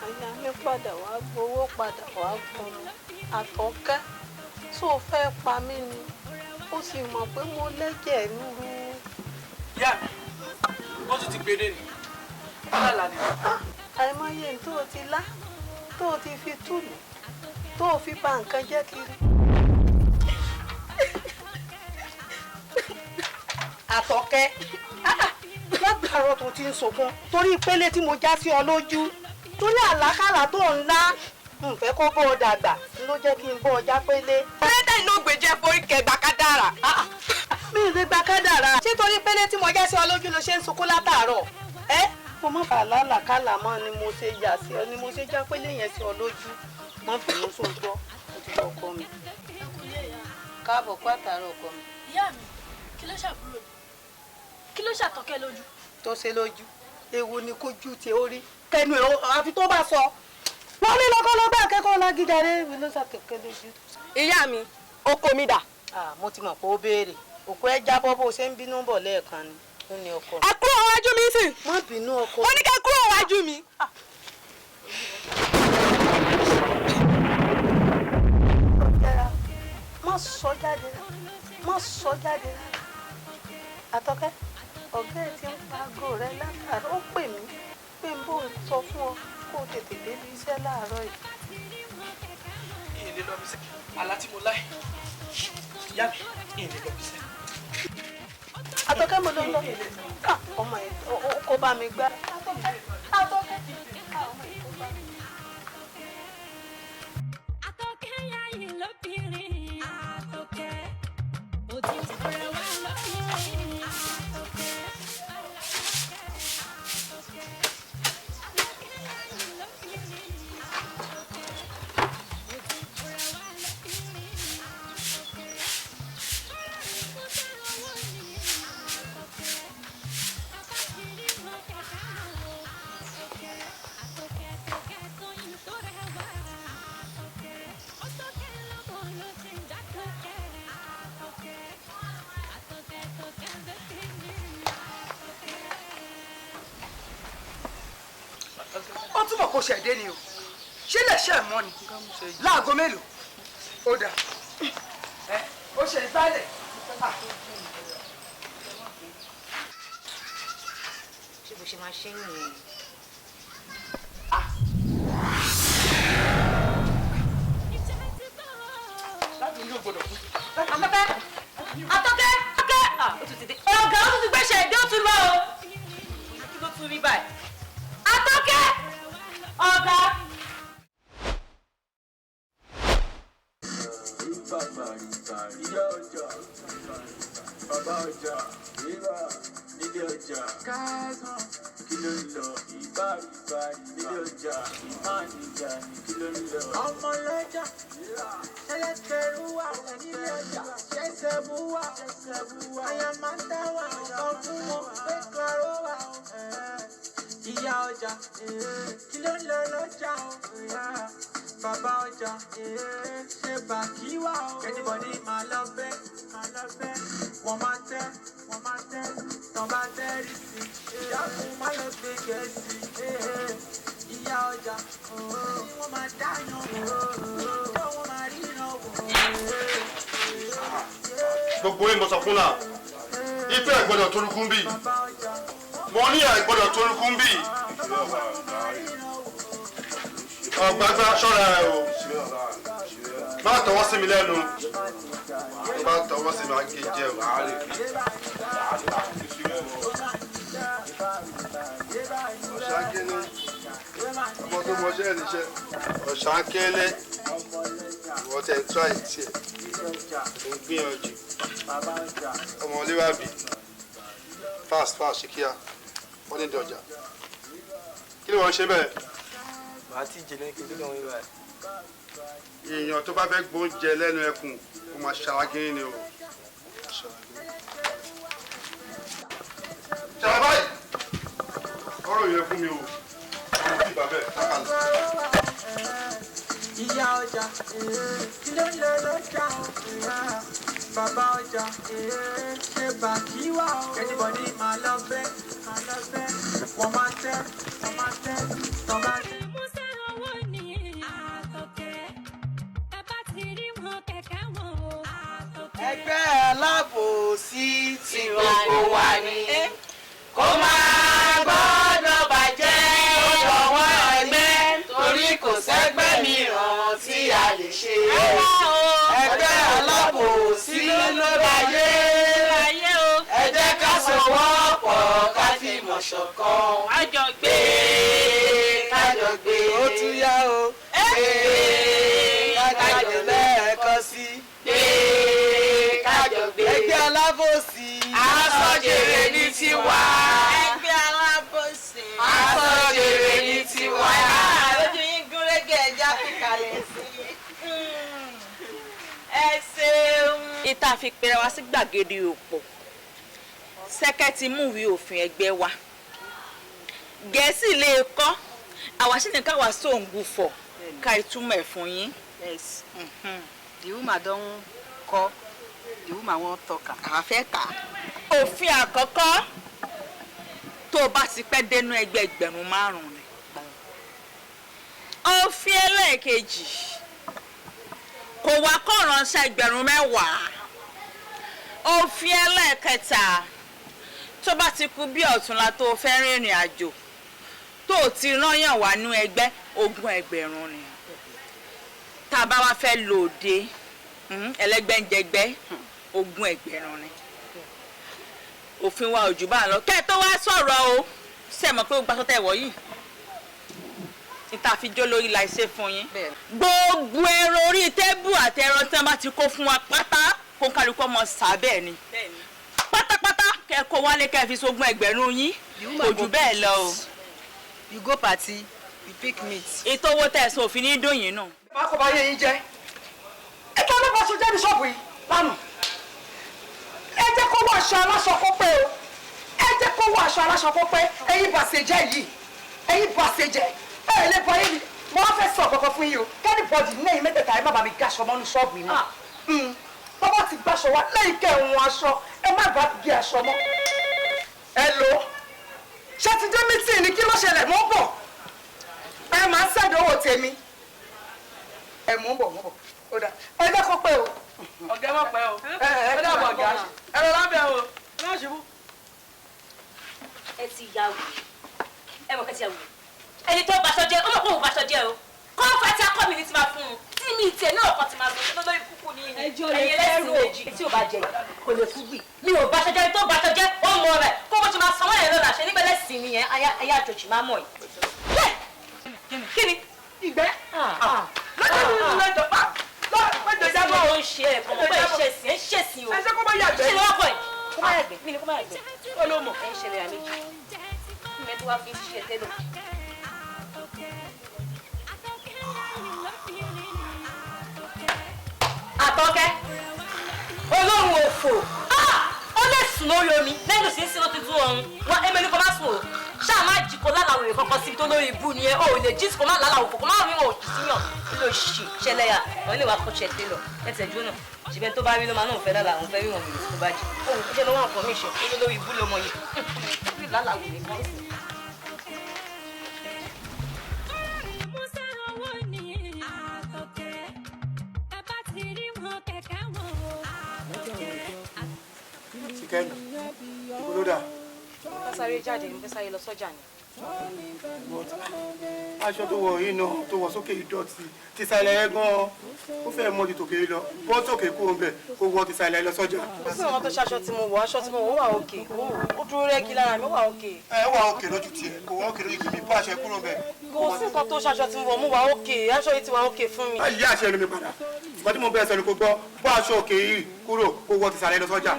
Àyà mi padà wá gbowó padà wá gbọ́n Àtọ́kẹ́ tó fẹ́ pa mí ni ó sì mọ̀ pé mo lẹ́jẹ̀ rúru. Ìyá mi, wọ́n tún ti gbére ni. Alala ni. Àìmọye tó o ti lá, tó o ti fi túlù, tó o fi bà nǹkan jẹ́ kiri. Àtọ́kẹ́, látàárọ̀ tó ti ń sọ̀kan torí ìpele tí mo já sí ọ lójú. Torí àlákàlà tó ń lá nfẹ́ kó bọ́ ọ dàgbà ló jẹ́ kí n bọ́ ọ já pélé. pẹ́lẹ́tẹ̀ inú gbèjẹ́ forí kẹgbà kádàrà. Mi ì lè gba kádàrà. Ṣé torí pélé tí mo já sí ọ lójú ló ṣe ń sunkún látàárọ̀? Mo má bàa lálàkàlà mọ́ ni mo ṣe yà sí ọ ni mo ṣe já pélé yẹn sí ọ lójú. Má bínú sóògbọ́, mo ti lọ ọkọ mi. Káàbọ̀ pàtàrọ̀ ọkọ mi. Ìyá mi, kí ló ṣàbúrò mi? Kí ló ṣàtọ́kẹ́ lójú? Tó ṣe lójú, ewu ni kójú tí ó rí. Kẹnu ẹ̀ àfi tó bá sọ. Wọ́n ní lọ́kọ́lọ́gbà akẹ́kọ̀ọ́ lágídá rẹ̀ mi ló ṣàtọ́kẹ́ lójú. Ìyá mi, oko mi dà. Mo ti mọ̀ pé ó béèrè. Òkú ẹ jábọ́ bó ṣe ń bínú bọ̀ lẹ́ẹ̀kan ni. Ó ní ọkọ mi. Ẹ kúrò wájú mi sìn. Má bínú ọkọ. Ó ní kẹ́ kúrò wájú mi. Má sọ jáde rẹ̀. Má sọ jáde rẹ̀. Àtọ́kẹ́, ọ̀gá ẹ̀ ti ń pagó rẹ̀ látàrí. Ó pè mí pé n bò ń sọ fún ọ kó o tètè débi iṣẹ́ láàárọ̀ yìí. Ìyìn lè lọ bí sẹ́. Àlá tí mo láì. Ìyá mi, ìyìn lè lọ bí sẹ́. Àtọ́kẹ́ mo lọ lọ. Ọmọ ẹ̀ kó bá mi gbá. Àtọ́kẹ́. Àtọ́kẹ́ yá yìí lóbìnrin. Àtọ́kẹ́ òtí rẹ̀ wá lóbìnrin. Àtọ́kẹ́. Ó túbọ̀ kó ṣẹ̀dé ni o. Ṣé lè ṣe mọ́ ni? Láago mélòó? Ó dà. Ó ṣe ìgbálẹ̀. Ṣé bó ṣe máa ṣe nìyẹn? Láti ilé ògbọ́dọ̀ kú. Àtọ́kẹ́! Àtọ́kẹ́! Ó tún ti dé. Ọ̀gá ó tún ti gbéṣẹ́ ìdí ó tún lọ o. Kí ló tún rí báyìí? Àtọ́kẹ́! Ọ̀gá! Bàbá ọjà, ìbá, nílé ọjà, káàsán, kí ló ń lọ? Ìbá, nílé ọjà, ìmáàníjà ní kí ló ń lọ? Ọmọ lọ́jà, ẹlẹ́kẹ̀rú wà nílé ọjà, ṣẹ̀ṣẹ̀ bú wà, àyà máa ń dá wà, ọkọ̀ fún wọn, pé kọ́rọ́ wà. Ìyá ọjà, kí ló ń lọ lọ́jà o? Bàbá ọjà, ṣe bàkí wà o? Anybody máa lọ bẹ́, wọ́n máa tẹ́, tán bá tẹ́ rí sí. Ìyáàfún má lọ gbé gẹ̀ẹ́sì. Ìyá ọjà, tí wọ́n máa dáyàn, tó wọ́n máa ríran wò. Gbogbo yín mo sọ fún náà, ìfẹ́ ìgbọ́dọ̀ torúkún bí. Mo ní àìgbọ́dọ̀ torúkún bí. Ọ̀gbàgbà ṣọ́ra ẹ̀ o. Má tọwọ́ sí mi lẹ́nu. Má tọwọ́ sí mi àgé jẹ́ o. Ọ̀ṣánkélé. Ọmọ tó mọṣẹ́ ẹ̀ níṣẹ́. Ọ̀ṣánkélé. Ìwọ tẹ̀ ń tíráì tiẹ̀. Mo ń gbìyànjú. Ọmọ Olúwàbí. Fast ṣe kíá. Wọ́n ní dọ̀jà. Kí ni wọ́n ṣe bẹ́ẹ̀? Màá tí ìjẹ lẹ́yìn kí ló lọ́wọ́ ibà. Èèyàn tó bá fẹ́ gbóúnjẹ lẹ́nu ẹkùn, ó máa ṣàwágírí ni o. Ṣàlàyé báyìí, ọ̀rọ̀ yẹn fún mi o. Ọmọ tí bàbá ẹ̀ sákàlù. Ìyá ọjà, kí ló ń lọ lọ́jà o? bàbá ọjà ṣe bàkí wà ó. Anybody máa lọ bẹ́ wọ́n máa tẹ́ tọ́ bá tẹ́. Musa owó ni Àtòkè. Bàbá ti rí wọn kẹ̀kẹ́ wọn o. Àtòkè. Ẹgbẹ́ alábòsí tí gbogbo wa ni kó máa gbọ́dọ̀ bàjẹ́ lọ́wọ́ ẹgbẹ́ torí kò sẹ́gbẹ́ mìíràn tí a lè ṣe. Ẹgbẹ́ alábòsí ló láyé ẹ jẹ́ ká sowọ́pọ̀ ká fìmọ̀ ṣọ̀kan. Kájọ gbé ó tún yá o. Kájọ lẹ́ẹ̀kan sí. Kájọ gbé ẹgbẹ́ alábòsí. Àsọjèrè ní tiwa. Ẹgbẹ́ alábòsí. Àsọjèrè ní tiwa. Lójú yín gúnrégé ẹja fìkàlẹ̀ sí. Ẹ ṣeun. Ìta fi pèrè wá sí gbàgede òpó. Sẹ́kẹ́tì múwèé òfin ẹgbẹ́ wa. Gẹ̀ẹ́sì lè kọ́. Àwa sì ní káwa sóǹgù fọ̀ ká ìtumọ̀ ẹ̀ fún yín. Yes. The woman don call. The woman wan talk. Àwa fẹ́ kà á. Òfin àkọ́kọ́ tó o bá ti pẹ́ dénú ẹgbẹ́ ẹgbẹ̀rún 5 ni. Òfin ẹlẹ́ẹ̀kejì kò wá kọ́ ránṣẹ́ ẹgbẹ̀rún 10. Òfin ẹlẹ́ẹ̀kẹta tó bá ti kú bí ọ̀túnla tó fẹ́ rìnrìn àjò tó ti rányàn wá nú ẹgbẹ́ 20 ẹgbẹ̀rún ni. Tá a bá wá fẹ́ lòde ẹlẹ́gbẹ́njẹgbẹ́ 20 ẹgbẹ̀rún ni. Òfin wa ò jù bá lọ kẹ́ tó wá sọ̀rọ̀ o ṣe mọ̀ pé ó gbà sọ́tẹ̀ wọ̀ yìí níta fi jó lórí láìsẹ́ fún yín. Gbogbo ẹran orí tébù àti ẹran tí wọ́n bá ti kó fún wa pátá kó kálukú ọmọ sábẹ́ ni pátápátá kẹ́ kó wálé kẹ́ fi 20 ẹgbẹ̀rún yín kò jù bẹ́ẹ̀ lọ o. You go party, you pick meat. Ètò owó tẹ̀sán òfin ní dòyìn náà. Má kò bá yé yín jẹ́. Ẹ kí ọlọ́pàá aṣọ jẹ́ ní ṣọ́ọ̀bù yìí lánàá. Ẹ jẹ́ kó wọ aṣọ aláṣọ kó pé o. Ẹ jẹ́ kó wọ aṣọ aláṣọ kó pé ẹ̀yin bàṣẹjẹ́ yìí. Ẹ̀yin bàṣẹjẹ́. Ẹ lè bọ yín ni. Mo wá fẹ́ sọ kankan fún yín o. Kẹ́nìbọ̀dì ní ẹ̀yin mẹ́tẹ̀ẹ̀ta ẹ má bàa mi gaṣọ mọ́nú ṣọ́ọ̀bù yìí mọ́. Bọ́bá ti gbàṣọ wa lẹ́yìn kẹ́ ẹ̀hún aṣọ ẹ má bàa gé aṣọ mọ́. Ẹ lò ó. Ṣé ti dé mítì ni kí ló ṣẹlẹ̀ mọ́ bọ̀? Ẹ máa ń sẹ́dọ̀ owó tèmi. Ẹ mú bọ̀. Ó dà. Ẹ jẹ́ kó pé o. Ọ̀gá má pẹ́ o. Ẹ dàbọ̀ ọ̀gá. Ẹ lọ lábẹ́ o. Ẹ má ṣubú. Ẹ ti ya wù. Ẹ mọ̀ kẹ́ ti ya wù. Ẹni tó baṣọ jẹ́, ó mọ̀ pé òun baṣọ jẹ́ o. Kọ́ fẹ́ tí akọ́ mi ní ti máa fún un. Tí mi ìtẹ̀ náà kan ti máa sọ lórí kúkú ní ẹjọ́ ẹlẹ́sìn méjì. Tí ò bá jẹ kò lè kú gbì. Mi ò baṣọ jẹ́ tó baṣọ jẹ́ ó mọ rẹ̀. Kó mo ti máa sanwó ẹ̀ lọ́la ṣe nígbẹ́ lẹ́sìn mi yẹn ayé àjòjì máa mọ̀ yìí. Kí ni? Ìgbẹ́. Lọ́jọ́ bá. Lọ́jọ́ jábọ̀. Ó ń ṣe ẹ̀kọ́ mọ̀ pé ìṣesìn ẹ̀ ń ṣèsìn o. Ẹ ṣe kó má yàgbẹ́. Ṣé wọ́n kọ̀ ẹ̀? Kó má yàgbẹ́. Mi ni kó má yàgbẹ́. Ó ló mọ̀. Ẹ ń ṣẹlẹ̀ àmì. Ìmẹ̀ tó wá fi ṣiṣẹ́ tẹ́lọ̀. Àtọ́kẹ́ olóhùn òfò ó lè sùn lórí omi lẹ́nu sí sínú tuntun ọ̀hún wọn ẹ̀mẹ́ ní kò má sùn o ṣáà má jí kó lálàwọ̀ èrè kankan síbi tó lórí ibú ni ẹ ò lè jí kó má lálàwọ̀ kò má rí wọn òjì síyàn ló ṣì ṣẹlẹ̀ yà wọn lè wá kó ṣẹ tẹ́lọ̀ ẹ̀tẹ̀ jóná ṣùgbọ́n tó bá rí ló máa náà fẹ́ lálà àwọn fẹ́ rí wọn bèrè tó bá jí òun kó jẹ́ lọ́wọ́ nǹkan mi ṣe kó lórí ibú lọmọ yìí lálàwọ̀ èrè kan sí. Musa owó ni Àtòkè. Bàbá ti rí wọn kẹ̀kẹ́ wọn o. Àtòkè. Sikẹ́mi, ibo ló dà? Mo fẹ́ sáré jáde mo fẹ́ sáré lọ sọ́jà ni. Aṣọ tó wọ yìí náà tó wọ sókè ìdọ̀tí ti sàlẹ̀ ẹ gan-an ó fẹ́ mọ ju tòkè lọ bọ́ sókè kó ń bẹ̀ kó wọ ti sàlẹ̀ lọ sọ́jà. Ó sì wọn tó ṣaṣọ tí mo wọ̀ aṣọ tí mo wọ̀ wà òkè ó dúró rẹ́gí lára mi ó wà òkè. Ẹ wà òkè lójú tiẹ̀ kò wọ́n òkè lójú tèmi bá aṣọ ẹ kúrò bẹ̀. Kò sí nǹkan tó ṣaṣọ tí mo wọ̀ mo wà òkè aṣọ yìí ti wà òkè fún mi. Báyìí yá àṣẹ ẹnu mi padà ṣùgbọ́n tí mo bẹ̀rẹ̀ sọ ni kò gbọ́ bọ́ aṣọ òkè yìí kúrò kó wọ ti sàlẹ̀ lọ sọ́jà.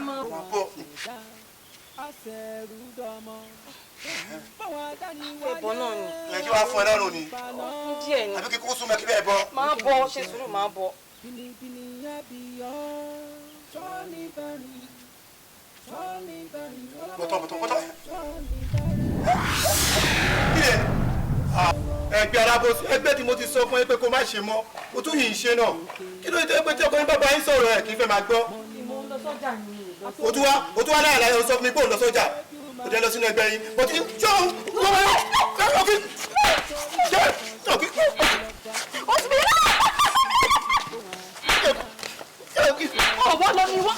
Ìbọn náà ni. Ẹ kí wàá fún ẹ lọ́rùn ni Díẹ̀ ni. àbí kí kókó súnmọ́ kí bẹ́ẹ̀ bọ́. Máa bọ́ ṣe sùúrù máa bọ́. Bọ̀tọ̀. Ẹgbẹ́ alábòsí ẹgbẹ́ tí mo ti sọ fún ẹ pé kó má ṣe mọ́ o tún yìí ń ṣe náà kí ló dé pé tí ọkùnrin bàbá yín sọ̀rọ̀ ẹ̀ kì í fẹ́ máa gbọ́. sọ́jà ni. o tún wá láyà láyà o sọ fún mi pé òun lọ sọ́jà o jẹ́ lọ sínú ẹgbẹ́ yín but ṣé o ọkì jẹ́ ọkì. ó ti bí ọ̀wọ́ lọ mi wá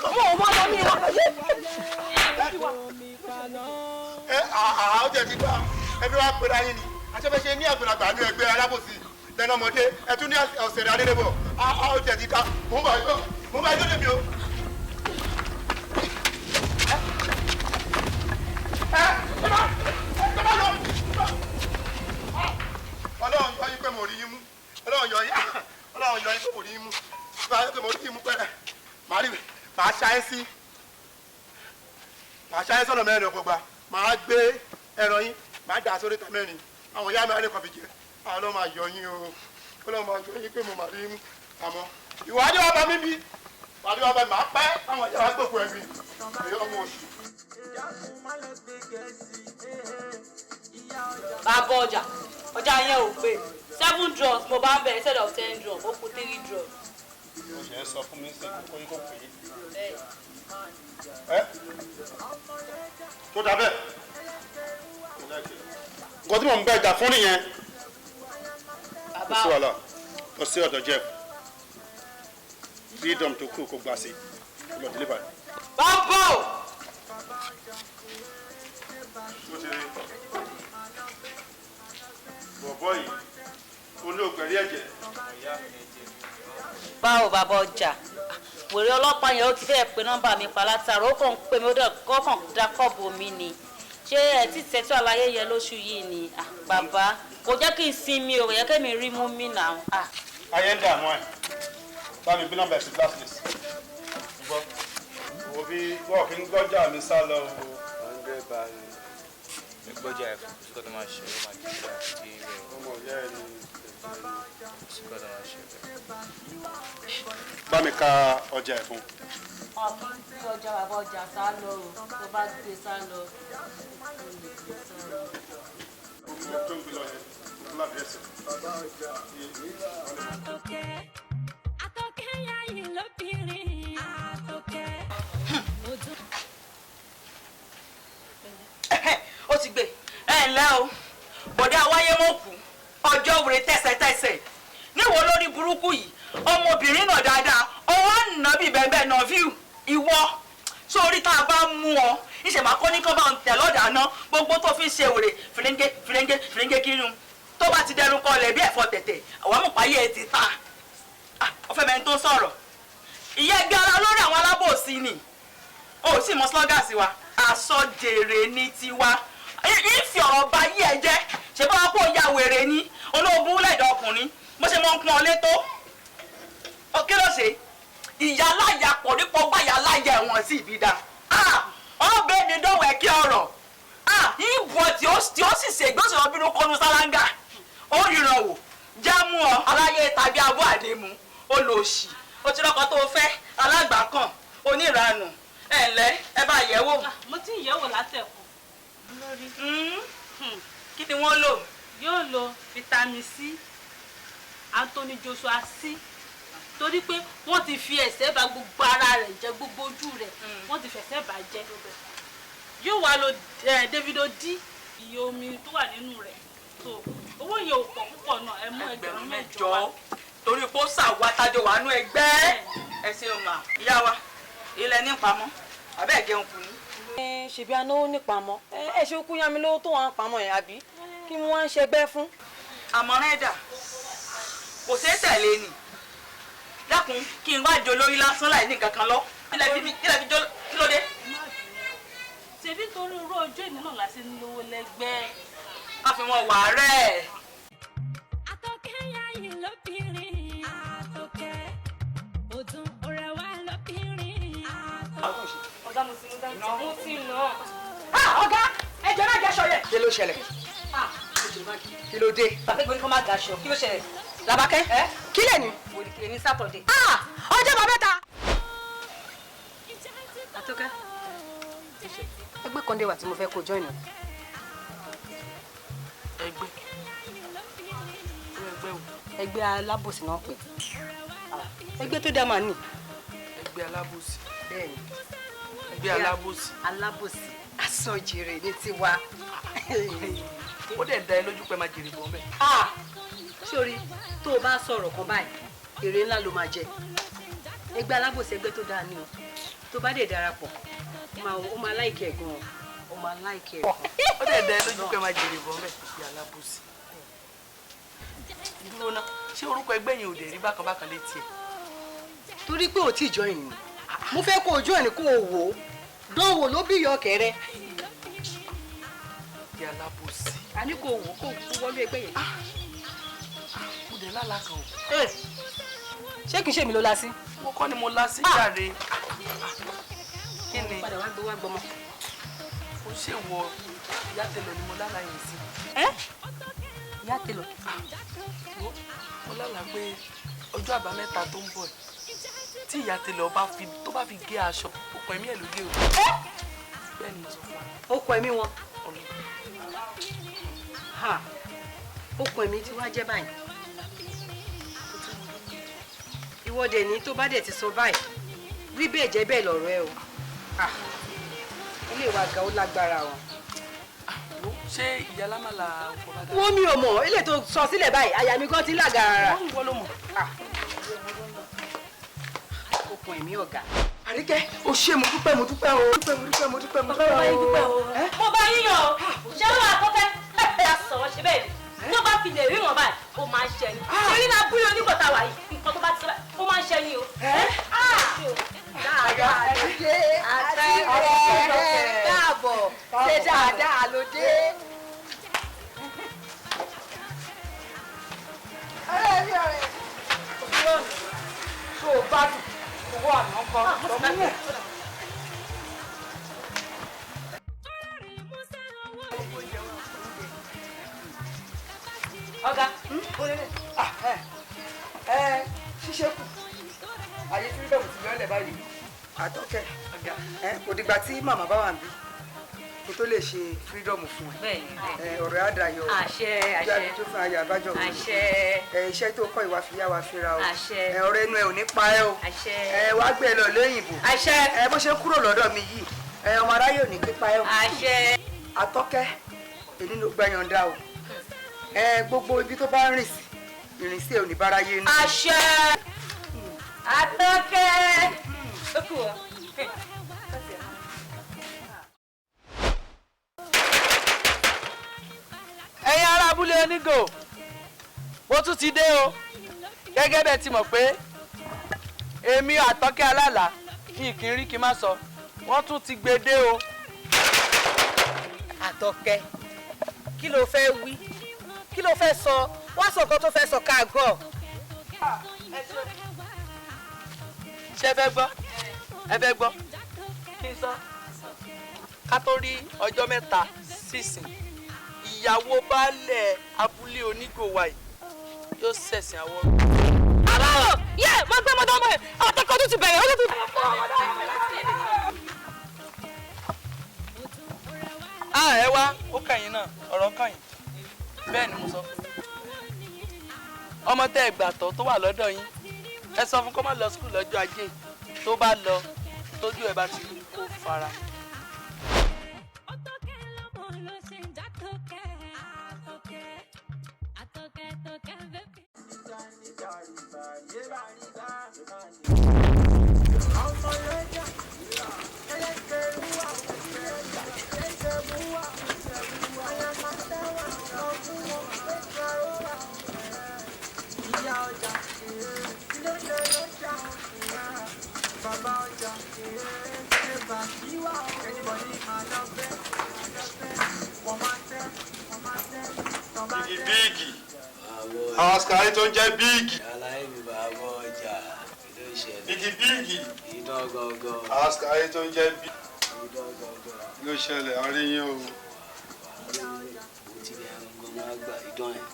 ọ̀wọ́ lọ mi wá. ó jẹ́ ti gbà ẹbí wa pèrè ayé ni àṣẹfẹsẹ ní àgbàlagbà ní ẹgbẹ́ alábòsí lẹ́nu ọmọdé ẹtún ní ọ̀sẹ̀rẹ̀ adélébọ̀ ó jẹ́ ti ká mò ń bá yọ lèmi o. Ọlọ́run yọ yín pé mo rí yín mú Ọlọ́run yọ yín pé mo rí yín mú pé mo rí yín mú pẹ́rẹ́ màá ṣáyé sí sọ́nà mẹ́rin ọ̀pọ̀gba màá gbé ẹran yín màá dà sórí ìta mẹ́rin àwọn ìyá mi á lè kọ́ fi jẹ àwọn ọlọ́run máa yọ yín o ọlọ́run máa yọ yín pé mo máa rí yín mú àmọ́ ìwádìí wa bá mi bí ìwádìí wa bá mi máa pẹ́ àwọn ìyá wa gbòkú ẹ̀mí èyí ọmọ oṣù. bàbá ọjà yẹn ò pé 7 drums mo bá ń bẹ instead of 10 drums ó kù 3 drums. o ṣe é sọ fún mi sí kókó yín kò pè é. tó dà bẹ́ẹ̀ nǹkan tí mò ń bẹ ìjà fún nìyẹn kò sí wàhálà lọ sí ọ̀dọ̀ Jeff freedom tó kù kó gbà sí lọ deliver. bàbá o. bọ̀bọ̀ yìí olóògbẹ̀rí ẹ̀jẹ̀. báwo bàbá ọjà wèrè ọlọ́pàá yẹn ó ti fẹ́ẹ̀ pe nọ́mbà mi pa látàrọ ó kàn ń pè mí ó kàn dá kọ́ọ̀bù mi ni ṣé ẹ ti tẹ́tọ́ àlàyé yẹn lóṣù yìí ni bàbá kò jẹ́ kí n sinmi o yẹ kẹ́mi rí mú mi nà. ayé ń dààmú ẹ̀ bá mi bí nọ́mbà ẹ̀ sí glasses gbọ́ wo bí wọ́ọ̀ kí ń gbọ́jà mi sá lọ o. ọ̀ndẹ́ bá mi. gbọ́jà ẹ̀ fún síkọ́ tó máa ṣe ó máa jẹ́ ìgbà tí rẹ̀ ọmọ ìyá ẹ̀ ní síkọ́ tó máa ṣe rẹ̀. bá mi ka ọjà ẹ̀ fún. ọ̀pọ̀ tí ọjà bàbá ọjà sá lọ o tó bá gbé sá lọ. tó ń gbé lọ yẹn lábẹ́ ẹsẹ̀. Àtọ̀kẹ́ yáyì lóbìnrin Àtọ̀kẹ́. ó ti gbé ǹlẹ́ o bọ̀dé àwáyé mọ̀ kú ọjọ́ òwúrẹ́ tẹ̀sẹ̀tẹ̀sẹ̀ níwò lórí burúkú yìí ọmọbìnrin náà dáadáa ọwọ́ nà bí bẹ́ẹ̀ náà fíù ìwọ sórí tá a bá mú ọ ìṣẹ̀mà kọ́ ní kọ́ bá ń tẹ̀ lọ́dà ná gbogbo tó fi ṣe wèrè fìrẹ́ńgé kírun tó bá ti dẹnu kọlẹ̀ bí ẹ̀fọ́ tẹ̀tẹ̀ àwọn amúpáyé ẹ̀ ti ta ọ̀fẹ́ mẹ́rin tó sọ̀rọ̀ ìyá ẹgbẹ́ ara lórí àwọn alábòsí ni ó sì mọ slọ́gàsì wa àsọjèrè ní tiwa ìfì ọ̀rọ̀ bá yí ẹ jẹ́ ṣe bá wọn kó ya wèrè ní olóògùn lẹ́dọ̀ ọkùnrin bó ṣe mọ́ ń pọ́n lé tó kí ló ṣe ìyá aláya pọ̀ nípa ọgbà ìyá aláya ẹ̀wọ̀n sí ìbí dá ọbẹ̀ ní dọ́wọ́ ẹ̀ kí ọ̀rọ̀ ìbọn tí ó sì ṣègbè òṣèlú bínú kọnu sálángà ó ríran wò já mú ọ aláyé tàbí abọ́ àdémù olóòṣì ó ti rọ́kọ tó fẹ́ alágbàákàn oníranù ẹ̀ ẹ bá yẹ̀ wò. mo ti ń yẹ̀wò látẹ̀kùn. kí ni wọ́n lò. yóò lo vitamin C Anthony Joshua C torí pé wọ́n ti fi ẹ̀sẹ̀ bà gbogbo ara rẹ̀ jẹ́ gbogbo ojú rẹ̀ wọ́n ti fẹ̀sẹ̀ bà jẹ́ yóò wá lo Davido D iye omi tó wà nínú rẹ̀ so owó yẹn ò pọ̀ púpọ̀ náà ẹ mú ẹgbẹ̀rún mẹ́jọ wá. torí pé ó ṣàwọ́ atájọ wà nú ẹgbẹ́ ẹ ṣeun mà ìyá wa ilẹ̀ nípamọ́ àbẹ́ ẹ̀gẹ́hùn kù ní. ṣèbí anáwó nípamọ́ ẹ ṣe kú yá mi lówó tó wà ń pamọ́ yẹn àbí kí wọ́n ń ṣẹgbẹ́ fún. àmọ̀ràn ẹ̀dà kò ṣeé tẹ̀lé ni dákun kí n wá jọ lórí lásán láì ní nǹkan kan lọ ilẹ̀ fi jọ kí ló dé. ṣèbí torí irú ọjọ́ ìní náà láti ń lówó lẹ́gbẹ́. má fi wọn wà á rẹ̀. Àtọ̀kẹ́ yáyì lóbìnrin Àtọ̀kẹ́ òdùn ọ̀rẹ́ wa lóbìnrin Àtọ̀kẹ́. ọ̀gá mo ti nà. ọ̀gá ẹjọ́ náà jẹ́ sọ̀yẹ̀. kí ló ṣẹlẹ̀ kí ló dé. bàbá ìgbóni kan máa gàṣọ kí ló ṣẹlẹ̀. Làbákẹ́ kí lè ní. òdìkìrì ní sátọ̀dẹ̀. ọjọ́ bàbá ta. Àtọ̀kẹ́ ẹgbẹ́ kan dé wà tí mo fẹ́ kó join o. ẹgbẹ́ alábòsí náà pè ẹgbẹ́ tó dá màá nì. ẹgbẹ́ alábòsí bẹ́ẹ̀ni. ẹgbẹ́ alábòsí. alábòsí asọ̀jèrè ní tiwa. ó dẹ̀ dá ẹ lójú pé máa jèrè bọ́ mẹ́. sórí tó o bá sọ̀rọ̀ kan báyìí èrè ńlá ló máa jẹ. ẹgbẹ́ alábòsí ẹgbẹ́ tó dáa ni o tó bá dẹ̀ darapọ̀ ó máa láìkẹ́ ẹ̀ gan-an ó máa láìkẹ́ ẹ̀ gan-an. ó dẹ̀ dá ẹ lójú pé máa jèrè bọ́ mẹ́ ẹgbẹ́ alábòsí. dúró ná ṣé orúkọ ẹgbẹ́ yẹn ò dẹ̀ rí bákan bákan létí ẹ̀. torí pé ò tí ì join ni mo fẹ́ kó o join kó o wò ó dánwò ló bí iyọ̀ kẹrẹ. ẹgbẹ́ alábòsí. a ní kó o wò kó o wọlé ẹgbẹ́ yẹn. mo dẹ̀ lálàá kan o. ṣé kìí ṣe mi ló la sí. mo kọ́ ni mo la sí jàre. kí ni. padà wá gbé wá gbọmọ. ó ṣe wọ ìyá tẹlọ ni mo lálàá yẹn sí. ìyá tẹlọ. mo lálàá pé ọjọ́ àbámẹ́ta tó ń bọ̀ tí ìyá tẹlọ tó bá fi gé aṣọ okùn ẹ̀mí ẹ̀ ló gé o. bẹ́ẹ̀ ni mo sọ fún wa. okùn ẹ̀mí wọn. okùn ẹ̀mí tí wàá jẹ́ báyìí. ìwọ́de ní tó bá dẹ̀ ti sọ báyìí rí bẹ́ẹ̀ jẹ́ bẹ́ẹ̀ lọ̀rọ̀ ẹ o. ilé wa ga ó lágbára o. ṣé ìyá lámàlà ọkọ̀ bá dá. wọ́n mi ò mọ̀ ilé tó sọ sílẹ̀ báyìí àyà mi gan ti lágara. wọ́n ìwọ ló mọ̀. okùn ẹ̀mí ọ̀gá. Àríkẹ́ o ṣé mo dúpẹ́ mo dúpẹ́ o. mo dúpẹ́ o. mo bá yíyan o ṣé wọn àkọ́kẹ́ ẹ sọ̀rọ̀ ṣe bẹ́ẹ̀ ni tó bá fi lè ríran báyìí ó máa ń ṣe ni ṣé nínú abúlé onígbọ̀tà wà yìí nǹkan tó bá ti sọ báyìí ó máa ń ṣe ni o. dáadáa ló dé àtẹ̀rẹ̀ káàbọ̀ ṣe dáadáa ló dé. ọ̀rẹ́ mi ọ̀rẹ́ tó o bá dùn owó àná kan lọ́mú yẹn. ọ̀gá ṣíṣe kù ayé freedom ti yọ ọ́ lẹ̀ báyìí Àtọ́kẹ́ kò dìgbà tí màmá bá wà ń bí kó tó lè ṣe freedom fún ẹ ọ̀rẹ́ àdàyọ̀ jáde tó fún ayé àbájọ iṣẹ́ tó kọ́ ìwà fi yá wa fira o ọ̀rẹ́ inú ẹ ò ní pa ẹ o wá gbé ẹ lọ lóyìnbó bó ṣe kúrò lọ́dọ̀ mi yìí ọmọ aráyé ò ní pípa ẹ o Àtọ́kẹ́ èyí ló gbẹ̀yànda o gbogbo ibi tó bá rìn sí ìrìnsí ẹ ò ní báráyé nù. àṣẹ Àtọ́kẹ́. ẹ̀yin ará abúlé onígò mo tún ti dé o gẹ́gẹ́ bẹ́ẹ̀ ti mọ̀ pé èmi Àtọ́kẹ́ alálà kí n rí kí n má sọ wọ́n tún ti gbé dé o. Àtọ́kẹ́ kí ló fẹ́ wí kí ló fẹ́ sọ wá sọ nǹkan tó fẹ́ sọ ká gbọ́. ṣé ẹ fẹ́ gbọ́ kí n sọ ká tó rí ọjọ́ mẹ́ta sísìn ìyàwó baálẹ̀ abúlé onígò wa yìí yóò ṣẹ̀sìn àwọn. àbáwọ̀ yẹ mo gbé mọ́tò ọmọ ẹ̀ Àtọ́kẹ́ tó ti bẹ̀rẹ̀ ó tó ti. ẹ wá ó kàyín náà ọ̀rọ̀ kàyín bẹ́ẹ̀ ni mo sọ fún yín ọmọ tẹ́ ẹ gbàtọ́ tó wà lọ́dọ̀ yín ẹ sọ fún kó má lọ skul lọ́jọ́ ajé tó bá lọ tójú ẹ bá ti rí kó fara. Bíìgì àwọn àṣàrí tó ń jẹ́ bíìgì. Àlàyé mi bàbá ọjà ló ń ṣẹlẹ̀. Bíìgì Idán gangan. àwọn àṣàrí tó ń jẹ́ bíìgì. Idán gangan. ló ṣẹlẹ̀ àríyìn o. Mo ti rí ẹran gan máa gbà idán ẹ̀.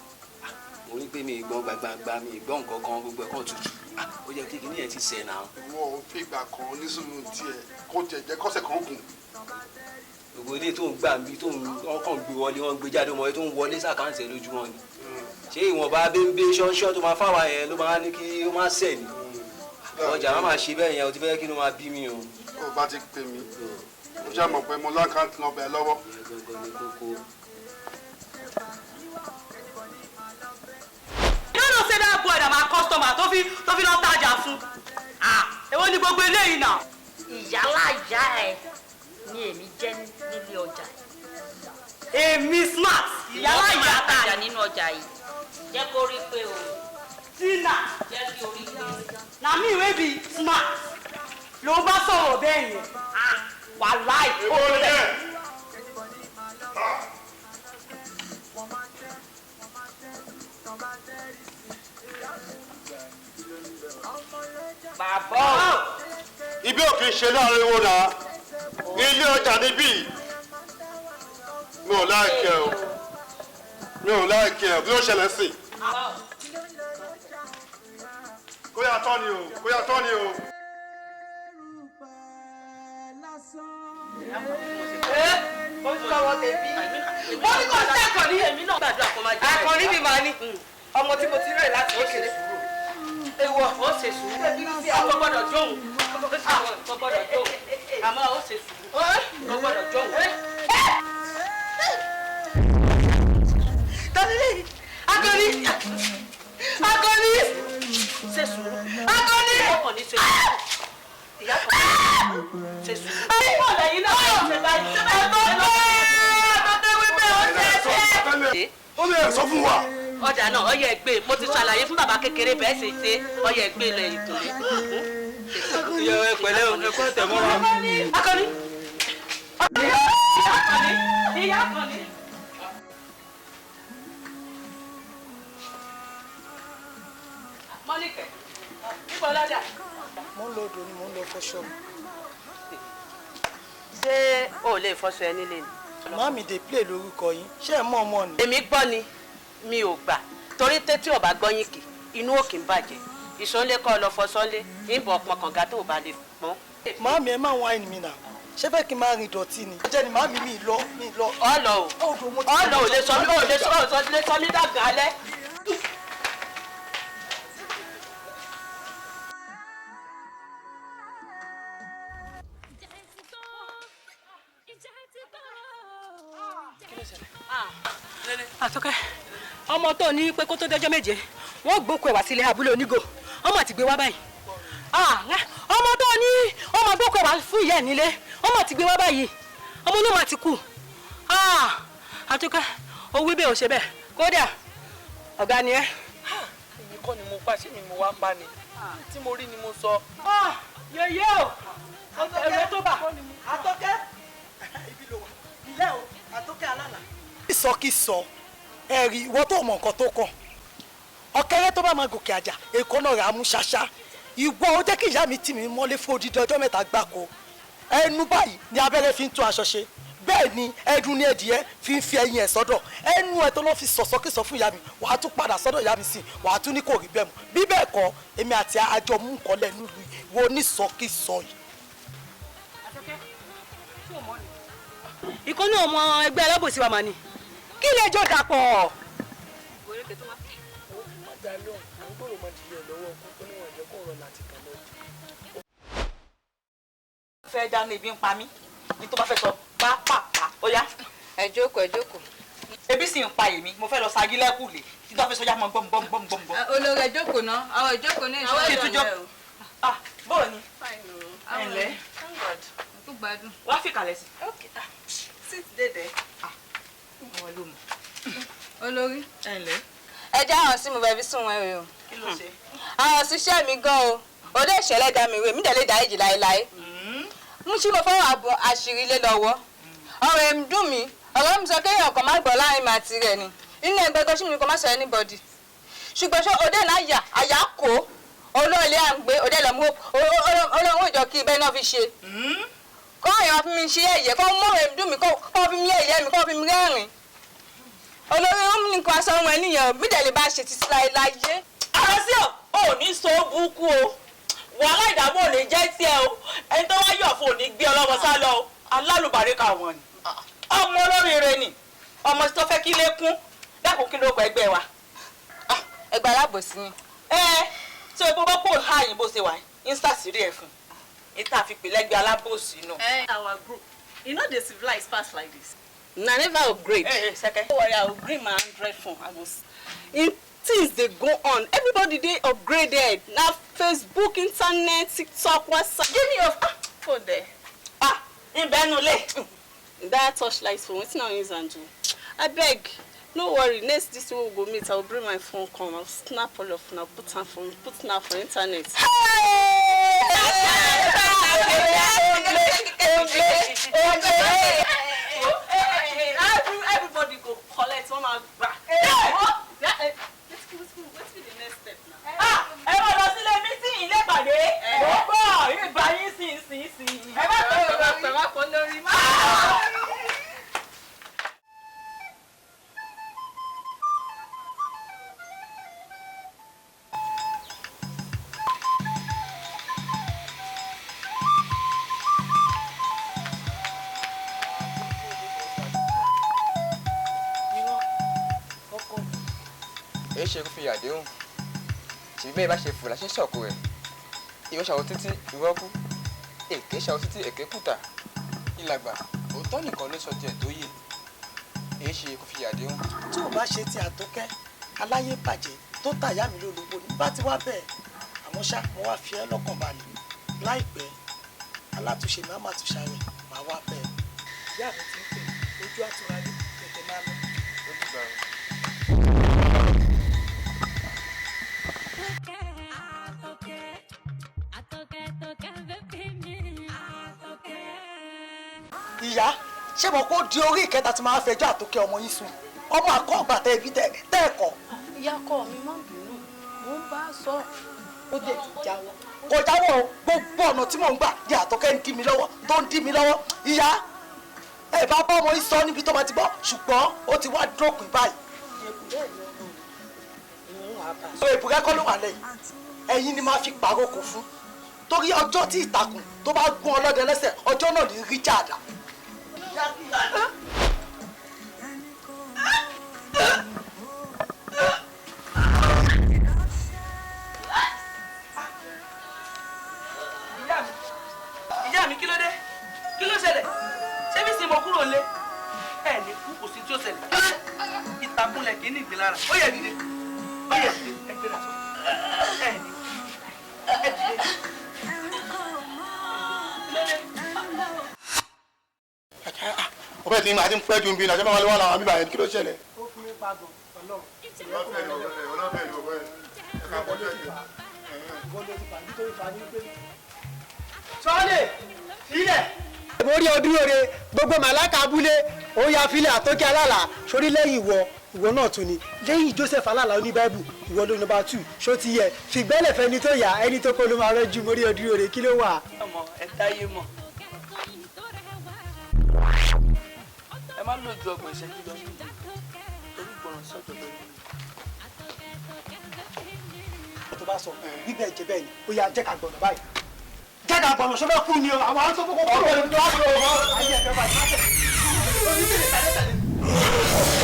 Mo ní pé mi ìgbọ́n gbàgbàgbà mi ìgbọ́n nǹkan kan gbogbo ẹ̀kọ́ tutù. Ó yẹ kí kìnìyàn ti sẹ̀ náà. Ìwọ ò fi ìgbà kan onísùnú tiẹ̀ kó jẹ̀jẹ̀ kọ́sẹ̀ kan gùn. Gbogbo ilé tó ń gbà mí tó ń kàn gbé wọlé wọn gbé jáde ọmọ tó ń wọlé sàkáǹtì ẹ lójúmọ́ ni. Ṣé ìwọ̀nba bẹ́ńbẹ́ ṣọ́ṣọ́ tó máa fáwa yẹn ló máa ní kí ó máa sẹ̀ ni? ọjà má máa ṣe bẹ́ẹ̀ yẹn o ti fẹ́ kí ló máa bí mi o. o bá ti pè mí mo ṣe mọ̀ pé mo láǹkáǹtì náà bẹ̀ lọ́wọ́. you no know say that boy na my customer tó fi lọ tajà fún èwo ni gbogbo eléyìí náà. ìyálàyà ẹ ni èmi jẹ́ nílé ọjà. èmi smart ìyálàyà tajà nínú ọjà yìí jẹ́ kó rí pé o. tina jẹ́ kí orí pé. na me wey be smart ló bá sọ̀rọ̀ bẹ́ẹ̀ yẹn wàláì ó rẹ̀. bàbá o. ibi ò kì í ṣe láàrin wo náà ilé ọjà níbí mi ò láìkẹ́ o mi ò láìkẹ́ o bí ó ṣẹlẹ̀ sí. kó yà tọ́ ni o kó yà tọ́ ni o. ó ń sọ̀rọ̀ tèmi wọ́n ní kò sí àkànní èmi náà gbàdúrà kó máa jẹ́ àkànní mi máa ní ọmọ tí mo ti rẹ̀ láti kékeré ewu ó ṣe sùúrù ọkọ gbọ́dọ̀ jóun ọkọ gbọ́dọ̀ jóun àmọ́ ó ṣe sùúrù ọkọ gbọ́dọ̀ jóun. Akọni Akọni ṣe sùúrù Akọni ọkọni ṣe sùúrù ìyá kan ṣe sùúrù. ayíwọ̀ lẹ́yìn náà ṣe báyìí ẹ̀tọ́ wípé ó ṣe ṣe. ó lè sọ fún wa. ọjà náà ọyẹ ẹgbẹ́ mo ti ṣàlàyé fún bàbá kékeré bẹ́ẹ̀ ṣe ṣe ọyẹ ẹgbẹ́ lọ èyí tó lé. ìyá ẹ pẹ̀lẹ́ o ẹ kọ́ tẹ̀ mọ́ wa. Akọni ìyá Akọni. Mọ́líkẹ̀ níbo lọ́jà. mo ń lọ odò ni mo ń lọ fọṣọ mi. ṣé o ò lè fọṣọ ẹ nílé ni. màmí dey play lórúkọ yín ṣé ẹ mọ̀ ọmọ ni. èmi gbọ́ ni mi ò gbà torí tẹ́tí ọ̀bá gbọ́yìn kì inú òkè ń bàjẹ́ ìṣọ́lé kọ́ lọ fọṣọ́lé ìbọn ọpọn kànga tó bá lè pọ́n. màmí ẹ máa ń wáìnì mi nà ṣé fẹ́ kí n máa rìn ìdọ̀tí ni. jẹ́ ni màmí mi lọ. ọ̀lọ́ ò lè sọ mí dàgbà alẹ́. Àtọ́kẹ́ ọmọ tó ní pé kó tó dọ́jọ́ méje wọ́n gbókò ẹ̀wà sílé abúlé onígò ọmọ ti gbé wá báyìí ọmọ tó ní ọmọ gbókò ẹ̀wà fún ìyá ẹ̀ nílé ọmọ ti gbé wá báyìí ọmọ náà ti kú Àtọ́kẹ́ owó bẹ́ẹ̀ ò ṣe bẹ́ẹ̀ kódà ọ̀gá ni ẹ́. èmi kọ́ ni mo pa ṣé mi mo wá pa ni tí mo rí ni mo sọ. yèyé o ẹ̀rọ tó bà. Àtọ́kẹ́ ibi ló wà ilé o Àtọ́kẹ́ alálà. ìsọkísọ ẹ̀rí ìwọ tó mọ nǹkan tó kàn ọ̀kẹ́rẹ́ tó bá máa gòkè àjà èkó náà rà á mú ṣáṣá ìwọ ó jẹ́ kí ìyá mi tì mí mọ́lé fún odidi ọjọ́ mẹ́ta gbáko ẹnu báyìí ni abẹ́rẹ́ fi ń tún aṣọ ṣe bẹ́ẹ̀ ni ẹdun ní ẹdìyẹ fi ń fi ẹyin ẹ̀ sọ́dọ̀ ẹnu ẹ̀ tó lọ́ fi sọ̀sọ́kísọ fún ìyá mi wàá tún padà sọ́dọ̀ ìyá mi sí wàá tún ní kò rí bẹ́ẹ̀ mu bí bẹ́ẹ̀ kọ́ èmi àti àjọ mú nǹkan lẹ́nu lu wo onísọkísọ yìí. ìkọ́nú ọmọ ẹgbẹ́ alábòsí wa mà ní kí lè jọ dàpọ̀. fẹ́ dáná ibi ń pa mí ní tó bá fẹ́ sọ pàápàá ó yá. ẹ jókòó ẹ jókòó. ebi sì ń pa èmi mo fẹ́ lọ sagi lẹ́kùlé tí tó bá fẹ́ sọ yá mọ gbọ́mgbọ́mgbọ́mgbọ́m. olórí ẹ jókòó náà àwọn ìjókòó ní ìṣòro o. bóò ni ẹ ǹlẹ́ kú gbádùn. wá fi kalẹ̀ sí. sit dédé. àwọn ló mọ̀. olórí. ẹ ǹlẹ́. ẹ já àwọn sí mo fẹ́ fi sùn wọn rè o. kí ló ṣe. àwọn ṣiṣẹ́ mi gan o òde ìṣẹ̀lẹ̀ dá mi rè mí dẹ̀ lè dá èjì láéláé. mú sí mo fọwọ́ àbọ̀ àṣírí lé lọ́wọ́ ọ̀rọ̀ ẹ̀ ń dùn mí ọ̀rọ̀ mi sọ kéèyàn kan má gbọ́ láàrin màá ti rẹ̀ ni inú ẹgbẹ́ gọ́sí mi kò má sọ anybody ṣùgbọ́n ṣé òde náà yà àyà kó olóòlé à ń gbé òde lọ́mú olóhùn ìjọ kí ibẹ̀ náà fi ṣe kọ́ èèyàn fi mi ṣe ẹ̀yẹ kọ́ mọ́ ẹ̀ ń dùn mí kọ́ fi mi ẹ̀yẹ mi kọ́ fi mi rẹ́rìn olórí ó ní nǹkan aṣọ ohun ẹnìyàn bí dẹ̀ lè bá ṣe títí láéláyé. ara sí ò ní so búkú o wàhálà ìdààmú ò ní jẹ́ tiẹ̀ o ẹni tó wá yọ̀ fún òní gbé ọlọ́mọ sá lọ o alálùbáríkà wọn ni ọmọ olóríire ni ọmọ tó fẹ́ kí lé kún dákun kí ló kọ ẹgbẹ́ wa. ẹgbẹ́ alábòsí ni. ṣé o bọ́ kó ha yìí bó ṣe wà Insta sírí ẹ̀ fún. Ìta fi pè lẹ́gbẹ̀ẹ́ alábòsí nù. Our group, you know the civilized pass like this. Na never upgrade. Second. Don't worry, I upgrade my Android phone. I go. In things they go on, everybody they upgraded. Now Facebook, internet, TikTok, WhatsApp. Give me your phone there. In Benule. That touchlight phone, wetin I use and do? I beg. No worry, next this we'll go meet. I'll bring my phone come. I'll snap all of now, put now for internet. Everybody go collect one of back. Let's be the next step now. Ẹ máa lọ sílé meeting ilé ìpàdé. Gbogbo ìgbà yín sí. Ẹ má pè wá pọ̀ lórí má. èyí ṣe kó fi àdéhùn tí bẹ́ẹ̀ bá ṣe fò láṣẹ sọ̀kò rẹ̀ ìwọ ṣàwọ̀ títí ìwọ kú èké ṣàwọ̀ títí èké kùtà ìlàgbà òótọ́ nìkan ló sọ tiẹ̀ tó yè èyí ṣe kó fi àdéhùn. tí ò bá ṣe ti Àtọ́kẹ́ aláyé bàjẹ́ tó tàyà mí lólobó ní bá ti wá bẹ́ẹ̀ àmọ́ ṣá mo wá fi ẹ́ lọ́kàn balẹ̀ láìpẹ́ alátúnṣe mi á má tún ṣàrẹ̀ máa wá bẹ́ẹ̀. ìyá mi ti ń pè ojú àtúrà ní tètè máa lọ. ìyá ṣé mo kó di orí ìkẹta tí máa fẹjọ́ Àtọ́kẹ́ ọmọ yín sùn ọmọ àkọ́ǹgbà tẹ ibi tẹ́ẹ̀kọ́. ìyá kọ mi má bínú mò ń bá a sọ ó dé ti jáwọ́. kò jáwọ́ o gbogbo ọ̀nà tí mò ń gbà di Àtọ́kẹ́ ń dí mi lọ́wọ́ tó ń dí mi lọ́wọ́ ìyá ẹ bá bá ọmọ yín sọ níbi tó bá ti bọ̀ ṣùgbọ́n ó ti wá dópin báyìí. so èbúrẹ́ kọ́ ló wà lẹ́yìn ẹ̀yin ni máa fi pàrókò fún torí ọjọ́ tí ìtàkùn tó bá gún ọlọ́dẹ lẹ́sẹ̀ ọjọ́ náà ní rí jáàdá. ìyá mi kí ló dé kí ló ṣẹlẹ̀ ṣé bí sinmi kúrò lé ẹ ní kú kò sí tí ó ṣẹlẹ̀ ìtàkùnlẹ̀ kì í ní ìgbélára ó yẹ dìde ẹ gbéra sọ ẹ ní ẹ dìde. ọbẹ̀ tí màá ti ń pẹ́ ju bí náà ṣé máa lè wà láwọn àbíbà yẹn kí ló ṣẹlẹ̀. ó fún mi pàgọ́ ọlọ́run. sọ́ọ́lẹ̀ sílẹ̀. mo rí ọdún òre gbogbo màláka abúlé ó ya filẹ̀ Àtọ́kẹ́ alálà sórí lẹ́yìn ìwọ náà tún ni lẹ́yìn Joseph alálà oní báíbù ìwọ ló nọ́mbà 2 ṣó ti yẹ fìgbẹ́lẹ̀ fẹni tó yà ẹni tó kọ́ ló máa rẹ́jú mo rí ọdún òre kí ló wà. ọmọ ẹ dáyé mọ ẹ má lò ju ọgbọ̀n ìṣẹ́jú lọ torí ìgbọràn sọ́jọ́ lórí. tó bá sọ bíbẹ̀ jẹ bẹ́ẹ̀ ni ó yà jẹ́ ká gbọ̀nà báyìí jẹ́ ká gbọ̀nà ṣọ́bẹ̀ kú ni o àwọn àwọn tó kọ́kọ́ kúrò ní tó wá kúrò ọmọ ayé ẹ̀fẹ́ báyìí má tẹ̀ lórí tẹ̀lé tẹ̀lé.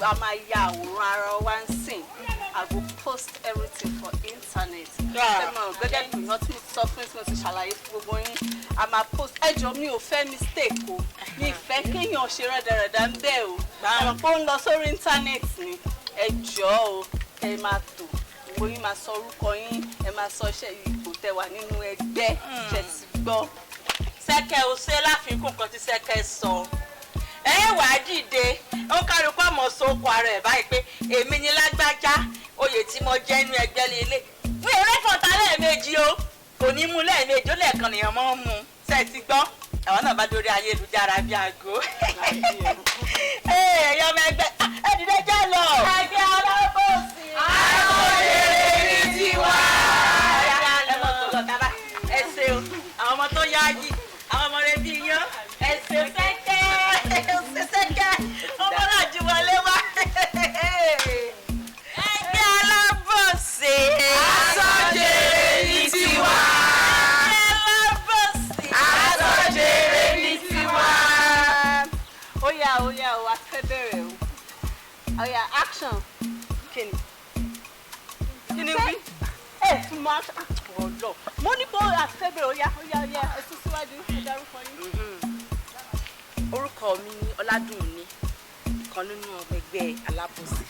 a máa ya àwòrán ara wa ń sìn I go post everything for internet. Gẹ́gẹ́ bí ìyàn tí mo ti sọ fún tí mo ti ṣàlàyé fún gbogbo yín a máa post ẹjọ́ mi ò fẹ́ mistake o mi ìfẹ́ kéèyàn ṣe rẹ́dẹ̀rẹ̀dẹ̀ ń bẹ̀ o àwọn pé ó ń lọ sórí internet ni ẹjọ́ o ẹ máa tò gbogbo yín máa sọ orúkọ yín ẹ máa sọ iṣẹ́ ipò tẹ́ wà nínú ẹgbẹ́ ṣe ti gbọ́. sẹ́kẹ̀ ò ṣe láfikún kan tí sẹ́kẹ̀ sọ. Ẹ wà á dìde ó kálukú ọmọ sóko ara ẹ̀ báyìí pé èmi ni lágbájá oyè tí mo jẹ́ inú ẹgbẹ́ lélẹ̀. Mi ò rẹ́fọ̀n ta lẹ́ẹ̀mejì o kò ní mú lẹ́ẹ̀mejì ó lẹ́ẹ̀kan nìyẹn mọ́ mú ṣe ti gbọ́ àwọn náà bá dórí ayélujára bí aago. Ẹ̀yọ́ ọmọ ẹgbẹ́ ẹ dìde já lọ. Ẹgbẹ́ alábòsí. Àtọ̀jèrè ní tiwa. Ẹ mọ̀ tó lọ kábà ẹ ṣeun àwọn ọmọ tó yááyì àwọn ọmọ rẹ bí yán ẹ ṣe sẹ́kẹ́ ọmọ náà ju wọlé wá. Ẹgbẹ́ alábòsí. Àtọ̀jèrè ní tiwa. Ẹgbẹ́ alábòsí. Àtọ̀jèrè ní tiwa. Ó yá o a fẹ́ bẹ̀rẹ̀ o. Ó yá action. Kíni wí? Ẹ máa ọ̀lọ́. Mo ní kó a fẹ́ bẹ̀rẹ̀ ó yá ẹ sún síwájú ẹ dárúkọ yín. Orúkọ mi ni Ọládùnní, kan nínú ẹgbẹ́ alábòsí.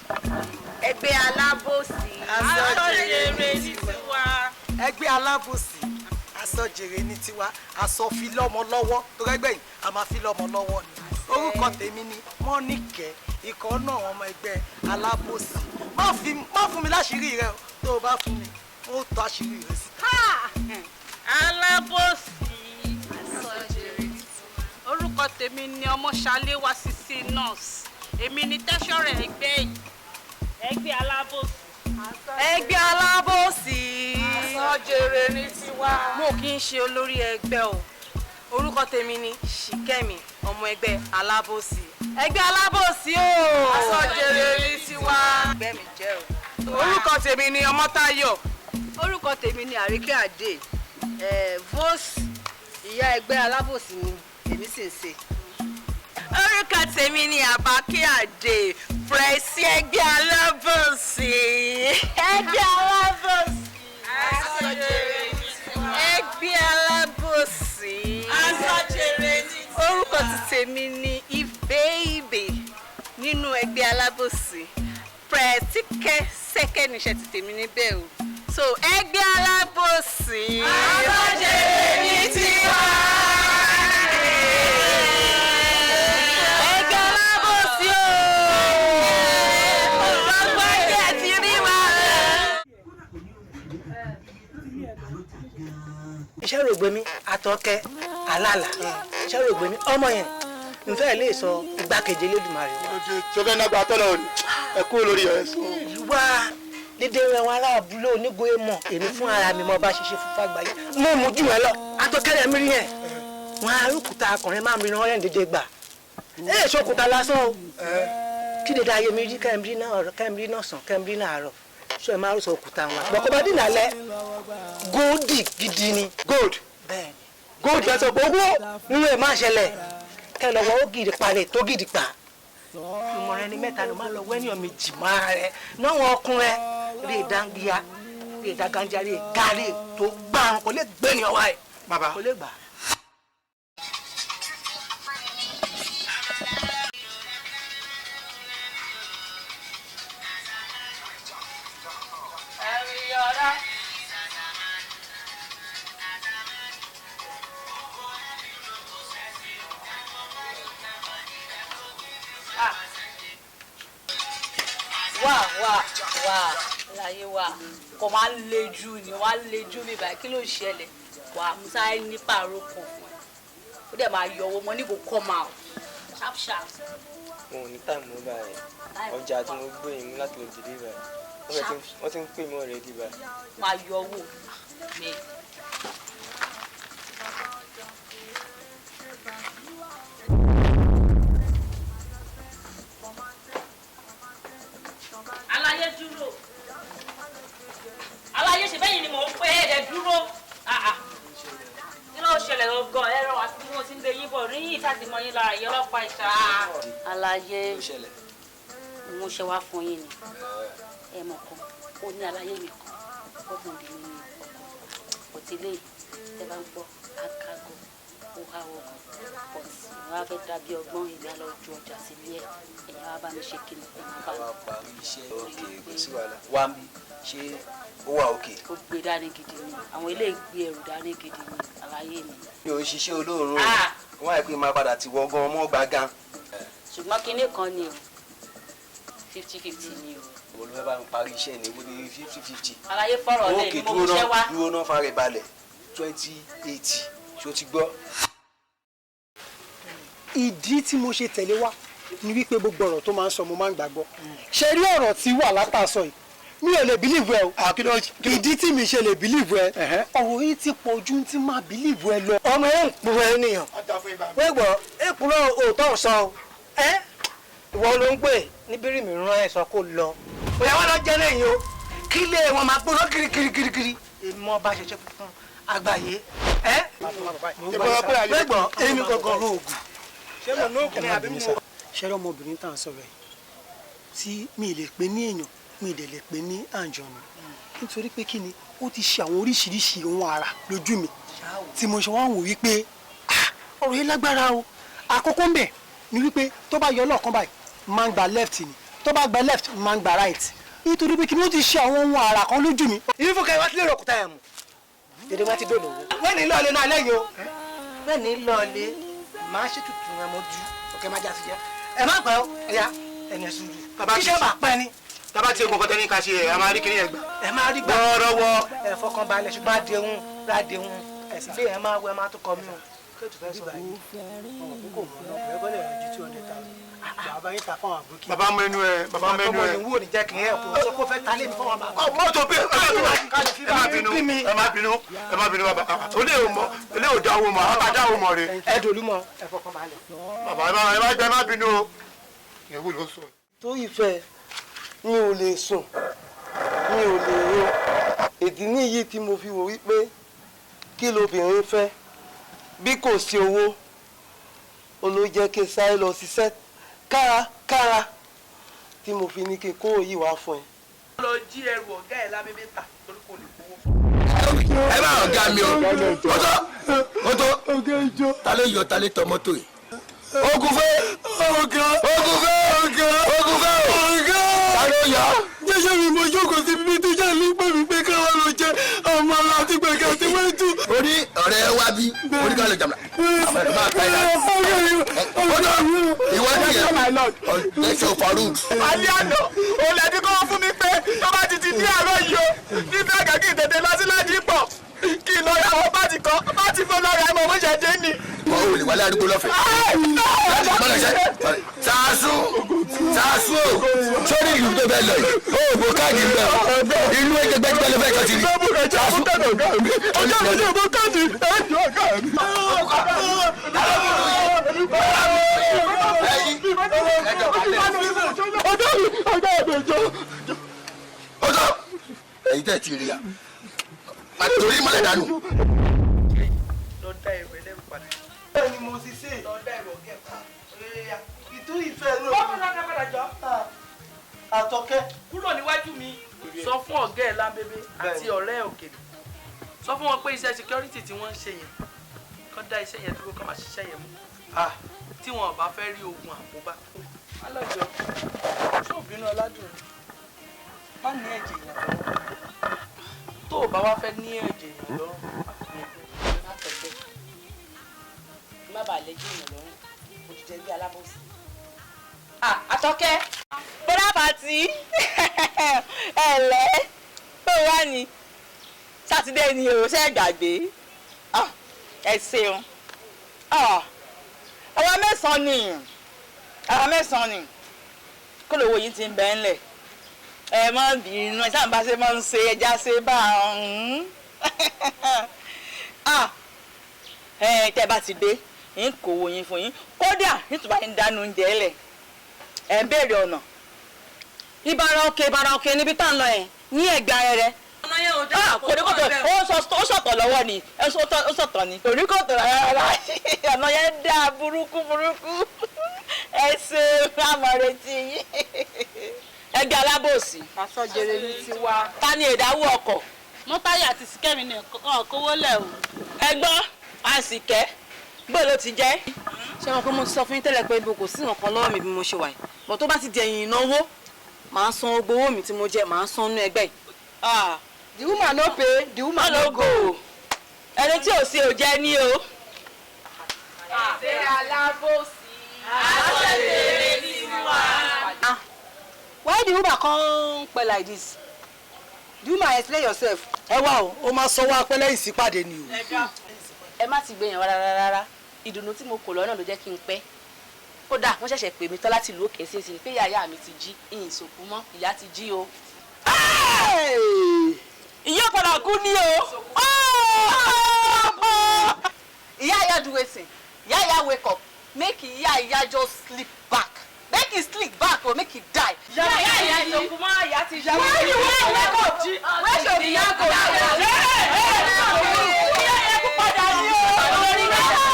Ẹgbẹ́ alábòsí. Àtọ̀jèrè ní tiwa. Ẹgbẹ́ alábòsí asọ̀jèrè ní tiwa aṣọ fi lọ́mọ lọ́wọ́ tó rẹ́gbẹ́ yìí a máa fi lọ́mọ lọ́wọ́ ni. Orúkọ tèmi ni Mọ́níkẹ́ ikọ̀ náà ọmọ ẹgbẹ́ alábòsí. Má fún mi láṣìírí rẹ o tó o bá fún mi ó tó àṣírí rẹ síta. Alábòsí. Orúkọ tèmi ni Ọmọṣaléwá Sisi nurse. Èmi ni tẹ́sọ̀rọ̀ ẹgbẹ́ yìí. Ẹgbẹ́ alábòsí. Ẹgbẹ́ alábòsí. Àtọ̀jèrè ní tiwa. Mo kì í ṣe olórí ẹgbẹ́ o. Orúkọ tèmi ni Ṣìkẹ́mi, ọmọ ẹgbẹ́ alábòsí. Ẹgbẹ́ alábòsí o. Àtọ̀jèrè ní tiwa. Ẹgbẹ́ mi jẹ́ o. Orúkọ tèmi ni Ọmọ́táyọ̀. Orúkọ tèmi ni Àríkẹ́ Àdé. Vos ìyá ẹgbẹ́ alábòsí ni èmi sì ń ṣe. Orúkọ tèmi ni Àbákẹ́ Àdé, pẹ̀sì ẹgbẹ́ alábòsí. Ẹgbẹ́ alábòsí. Àtọ̀jèrè ní tiwa. Ẹgbẹ́ alábòsí. Àtọ̀jèrè ní tiwa. Orúkọ ti tèmi ni Ifeibè nínú ẹgbẹ́ alábòsí. Pẹ̀sìkẹ́ sẹ́kẹ́ níṣẹ́ ti tèmi níbẹ̀ o. So ẹgbẹ́ alábòsí. Àtọ̀jèrè ní tiwa. Ẹgbẹ́ alábòsí o. Gbogbo ẹgbẹ́ ti rí wa. Iṣẹ́ rògbèmí Àtọ́kẹ́ Alálà iṣẹ́ rògbèmí ọmọ yẹn nfẹ́ lè sọ igbákejì Elédùmarè wa. Ṣọ́kẹ́ náà gba tọ́lọ̀ òní ẹ kúrò lórí ẹ̀ sọ. Wá dédé wọn ará abúlé onígoyè mọ̀ èmi fún ara mi mo bá ṣiṣẹ́ fún fàgbáyé mo mú jù ẹ lọ Àtọ́kẹ́ rẹ̀ mìíràn yẹn wọn arúkúta akọrin máa ń rin ọ̀rẹ́ dédé gbà ẹ ṣòkúta lásán o kí dédé ayé mi rí kẹ́mìrí náà sàn kẹ́mìrí náà rọ̀ sọ ẹ máa rò sọ òkúta wọn bọ̀kọ́ bá dínà lẹ góòdì gidi ni gold bẹ́ẹ̀ gold lọ́sọ̀ gbogbo nínú ẹ̀ máa ṣẹlẹ̀ kẹ́ lọ́wọ́ ó gidi parẹ́ tó gidi pa ìmọ̀ràn ẹni mẹ́ta ló máa lọ wẹ́nìyàn méjì máa rẹ̀ náà wọn ọkùnrin rí ìdángíyá rí ìdágánjá rí ìgárí tó gbà kò lè gbé ní ọwọ́ ẹ̀ kò lè gbà. wà láyé wa kò máa ń lejú ni wà á lejú mi báyìí kí ló ń ṣẹlẹ̀ wà á musa ní pààrọ̀ kan fún ẹ ó dẹ̀ máa yọ owó mọ́ ní kò kọ́ máa sharp sharp. Wọn ò ní táìmù báyìí ọjà tí mo gbé yín láti lè dìde báyìí wọ́n ti ń pè mí ọ̀rẹ́ dì báyìí. máa yọ owó mi. aláyé dúró aláyé ṣe bẹ́yìn ni mò ń pẹ́ ẹ̀ẹ́dẹ̀ dúró kí ló ṣẹlẹ̀ gan ẹ̀rọ àti bí wọ́n ti ń gbé yín bọ̀ rí yìí láti mọ yín lára ìyẹn ọlọ́pàá ìṣá. aláyé mo ṣe wá fún yín ni ẹ mọ̀ kan ó ní aláyé mi kan ọkùnrin mi ní ọkọ̀ òtílé ẹ bá ń gbọ́ akágọ̀ ó há ọkọ̀ pọ̀ sí i wọ́n á fẹ́ dàbí ọgbọ́n ìgbà lọ ju ọjà sílé ẹ̀ ẹ̀yìn wá bá mi ṣe kíni ẹ̀ máa bá mi. wàá parí iṣẹ́ òkè kò sí wàhálà wá mi ṣé ó wà òkè. ó gbé dání gidi ni àwọn ilé ìgbé ẹrù dání gidi ni àlàyé mi. mi ò ń ṣiṣẹ́ olóòórùn wọ́n àìpé máa padà ti wọ́ gan ọmọ gbàgán. ṣùgbọ́n kinní kan ni o 50-50 ni o. mo ló fẹ́ bá mi parí iṣẹ́ ní ìwé ní 50-50. àlàyé fọ̀rọ̀ lẹ̀ ni mo ṣẹ́ wá. dúró náà fara balẹ̀ 2080 ṣó ti gbọ́. ìdí tí mo ṣe tẹ̀lé wá ni wípé gbogbo ọ̀rọ̀ tó máa ń sọ mo máa ń gbàgbọ́ ṣe rí ọ̀rọ̀ tí wà látàsọ yìí mi ò lè bílíìfù ẹ o ìdí tí mi ṣe lè bílíìfù ẹ ọ̀rọ̀ yìí ti pọ̀ ju tí máa bílíìfù ẹ lọ. ọmọ ẹ ń purọ́ ẹ nìyàn wẹ́gbọ́ ẹ purọ́ òótọ́ sọ ẹ ìwọ ló ń pè níbírí mi rán ẹ sọ kó lọ bóyá wọn lọ jẹ lẹ́yìn o kí ilé wọn máa gbóná kirikirikiri èmi wọn bá ṣẹṣẹ fún àgbáyé ẹ wẹ́gbọ́ èmi gangan ló ògùn ṣé mo ní òkùnrin àbí mo. ṣẹ́rẹ́ ọmọbìnrin tá à ń sọ̀rọ̀ ẹ̀ tí mi lè pè ní èèyàn mi dẹ̀ lè pè ní àǹjọ̀nù nítorí pé kí ni ó ti ṣe àwọn oríṣiríṣi ohun àrà lójú mi tí mo ṣe wá wò wípé ọ̀rọ̀ yìí lágbára o àkọ́kọ́ ń bẹ̀ ni wípé tó bá yọ lọ́ọ̀kan báyìí máa ń gba left ni tó bá gba left máa ń gba right nítorí pé kí ni ó ti ṣe àwọn ohun àrà kan lójú mi. ìlú fúnkẹ́ wá sílé òkúta ẹ̀ mú dédé wá ti dòdò wò. bẹ́ẹ̀ ni lọ́ọ̀lẹ́ náà lẹ́yìn o bẹ́ẹ̀ ni lọ́ọ̀lẹ́ máa ṣètùtù ẹ̀ mọ́jú ọ̀kẹ́ má já sí jẹ́ ẹ má pẹ́ ẹ̀yà ẹ̀yẹ sùúrù iṣẹ́ máa pẹ́ ni. tábà tí egun kọtẹ́ ní ká ṣe ẹ̀ a máa rí kiri ẹ̀ gbà. ẹ máa rí gbà lọ́wọ́ ẹ fọkàn balẹ̀ ṣùgbọ́n àdéhùn ẹ̀sìn bẹ́ẹ̀ ẹ máa wọ ẹ máa tó kọ mí o. kéètù fẹ́ sọ yìí ọ̀hún kò mọ̀ ọ́ ẹ gbọ́dọ̀ rẹ̀ ju 200,000 bàbá yín ta fáwọn àbúkí. bàbá mẹ́nu ẹ̀ bàbá mẹ́nu ẹ̀. ọmọ ìwúwo ní jẹ́ kí n yẹ kó sọ pé ó fẹ́ ta lé mi fọwọ́ máa. mọ́tò bí ẹ má bínú bàbá olè ò dáwọ́ mọ́ àwọn bá dáwọ́ mọ́ rẹ. ẹ dòlú mọ ẹ fọkàn balẹ̀. bàbá ẹ má bínú o. ìyẹ̀wò ló sọ. tó ìfẹ́ mi ò lè sùn mi ò lè ro ìdí nìyí tí mo fi wò wípé kí lobìnrin fẹ́ bí kò sí owó olójẹ́ kí sáré lọ ṣiṣẹ́ kárakára tí mo fi ní kí kó yìí wá fún ẹ. lọ jí ẹrù ọ̀gá ẹ̀ lábẹ́bẹ́ tà torí kò lè fowó. ẹ bá ọ̀gá mi o tó ta ló yọ ta lé tọ mọ́tò yìí. Ogunfẹ́ ta ló yọ. jẹ́sẹ̀ mi mo jókòó sí bíbí tó jẹ́ ní pé mi pé káwá ló jẹ́ ọmọ aláàtí gbẹ̀gẹ́ àti wẹ́ẹ̀tù. orí ọ̀rẹ́ wa bí orí ká lè jàmbá àmọ́ ẹ̀ bá ta ẹ̀ náà. ìwádìí yẹn ọ̀dẹ́sẹ̀ òfarú. alẹ́ àná òun lẹ́ni kọ́ fún mi pé tó bá ti ní àárọ̀ yìí o nígbà kẹ́kẹ́ ìtẹ̀tẹ̀ lọ sí láti pọ̀ kí lọ ra àwọn bá ti kọ́ bá ti fọ́ lọ́ra ẹ̀ mọ̀ mo ṣẹ̀ jẹ́ ni. wọ́n ò lè wálé arúgbó lọ́fẹ̀ẹ́. sàásù o sórí ìlú tó bẹ́ẹ̀ lọ yìí ó bò káàdì ńbẹ ìlú ẹgbẹ́gbẹ́ ló fẹ́ kọ́ sí ni. sàásù ọjọ́ mi ní ìbò káàdì ẹ̀jọ̀ ọ̀gá mi. ọjọ́ èyí tẹ̀ ti rí a àtòrí mọ́lẹ̀ dànù. lọ dá ẹ̀rọ ẹlẹ́rù padà. bẹ́ẹ̀ ni mo ti ṣe lọ dá ẹ̀rọ kẹfà. ìtú ìfẹ́ ló. wọ́n fún ọ̀gá padà jọ. Àtọ́kẹ́. kúrò níwájú mi sọ fún ọ̀gá ẹ̀ lábẹ́bẹ́ àti ọ̀rẹ́ ẹ̀ òkèlè sọ fún wọn pé iṣẹ́ security tí wọ́n ń ṣe yẹn kán dá iṣẹ́ yẹn dúró kán máa ṣiṣẹ́ yẹn mú tí wọn ò bá fẹ́ rí ogun àkóbá. alájọ ṣé òbínú ọládùn má ní ẹ̀jẹ̀ yẹn lọ́wọ́ tó o bá wá fẹ́ ní ẹ̀jẹ̀ yẹn lọ́rùn má tẹ̀gbẹ́ má bàa lẹ́jọ́ èèyàn lọ́rùn òjijì bí alábòsí. Àtọ́kẹ́ bọ́dá pàtí ẹ̀lẹ́ tó wá ní sátidé ni o ṣe gbàgbé ẹ ṣeun àwa mẹ́sàn-án ni kó lówó yìí ti ń bẹ́ ńlẹ̀ ẹ mọ́ bínú ẹ sáà bá ṣe mọ́ ń ṣe ẹja ṣe bá tẹ́ bá ti dé ń kówó yín fún yín kódà nítorí ń dáná oúnjẹ lẹ̀ ẹ ń béèrè ọ̀nà ìbára òkè níbi tá ń lọ yẹn ní ẹ̀gbẹ́ rẹ̀ kòríkòtò ó sọ̀tọ̀ lọ́wọ́ ni ó sọ̀tọ̀ ni kòríkòtò rárá ọ̀nà yẹn dá burúkú ẹ ṣe àmọ̀rètí ẹgbẹ́ alábòsí àsọjèrè ní tiwa. ta ni ìdáwó ọkọ̀. mọ́táyà àti síkẹ́mi ní kówó lẹ̀ o. ẹgbọ́n àsìkẹ́ bó ló ti jẹ́. ṣé wọn pé mo ti sọ fún yín tẹ́lẹ̀ pé ibo kò sí nǹkan lọ́wọ́ mi bí mo ṣe wà yìí bọ̀ tó bá ti di ẹ̀yìn ìnáwó màá san gbogbo owó mi tí mo jẹ màá san nú ẹgbẹ́ yìí. The woman no pay, the woman no go. Ẹni tí ò sí ò jẹ́ ní o. Àṣẹ alábòsí. Àṣẹ tiwa. Why the woman come pay like this? The woman explain yourself. Ẹ wá o máa sọ wá pẹ́ lẹ́yìn sípàdé ni o. Ẹ má ti gbẹ̀yàn rárá. Ìdùnnú tí mo kò lọ́nà ló jẹ́ kí n pẹ́. Kódà wọ́n ṣẹ̀ṣẹ̀ pè mí tán láti ìlú òkè ṣèṣe pé yàyà mi ti jí ìyìn ìsòkú mọ́ ìyá ti jí o. Ìyá padà kú ní o. Ìyá do wetin? Ìyá wake up make ìyá just sleep back. Make he sleep back or make he die. Ìyá ìsòkú mọ́ ìyá ti jí. Why you wan wake up? Where should the ìyá go? Ìyá yẹn kú padà ní o.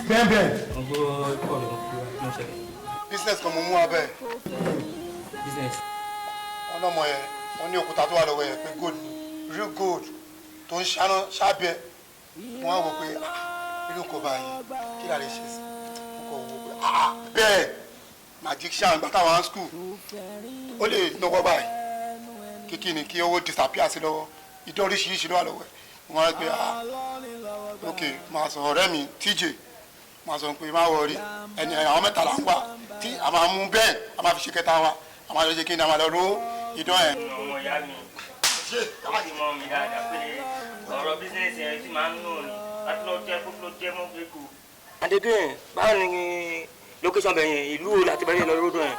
Bẹ́ẹ̀ business kan mo mú abẹ́. business. wọ́n náà mọ̀ yẹn wọ́n ní òkúta tó wà lọ́wọ́ yẹn pé gold ni real gold tó ń ṣáná ṣábẹ́ wọ́n á wò pé irú nǹkan báyìí kí la lè ṣe sí nǹkan wò pé bẹ́ẹ̀ magician gbàtà wà ní school ó lè náwó báyìí kíkí ni kí owó disappear sí lọ́wọ́ ìdán oríṣiríṣi ló wà lọ́wọ́ ẹ̀ wọ́n á gbé ok máa sọ ọ̀rẹ́ mi TJ máa sọ pé má wọrí ẹni àwọn mẹ́ta là ń wà tí a máa mú bẹ́ẹ̀ a máa fi ṣe kẹta wa a máa lọ ṣe kí ni a máa lọ ró ìdán ẹ̀. ọmọ ìyá mi láti mọ mi dáadáa pé ọ̀rọ̀ bísíǹsì yẹn ti máa ń nù ní láti lọ jẹ́ kó ló jẹ́ mọ́ gbẹ́kù. àdédé yẹn báwo ni location bẹ̀ yẹn ìlú wo láti bẹ̀rẹ̀ lọ lọ́dún yẹn.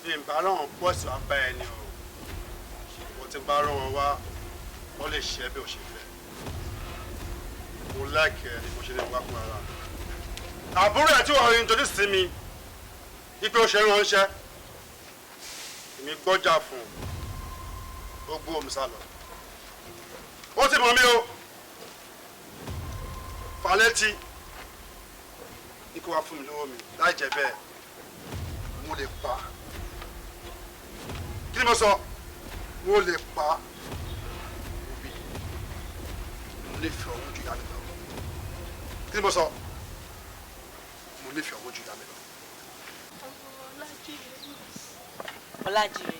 bí n bá rán bọ́ọ̀sì wá bá ẹni o mo ti bá rán wọn wá wọ́n lè ṣe bí o ṣe fẹ́ mo láìkẹ́ ni mo ṣe lè wá fún ara mi. àbúrò ẹ̀ tí wọ́n rí nítorí sí mi ipe ó ṣe ránṣẹ́ èmi gbọ́jà fún un ó gbó omi sá lọ ó ti mọ̀ mí o falẹ́tì ní kó wá fún mi lọ́wọ́ mi láì jẹ́ bẹ́ẹ̀ mo lè pa kí ni mo sọ mo lè pa òbí mo lè fi ọwọ́ ju ìyá mi lọ kí ni mo sọ mo lè fi ọwọ́ ju ìyá mi lọ. Ọlájírè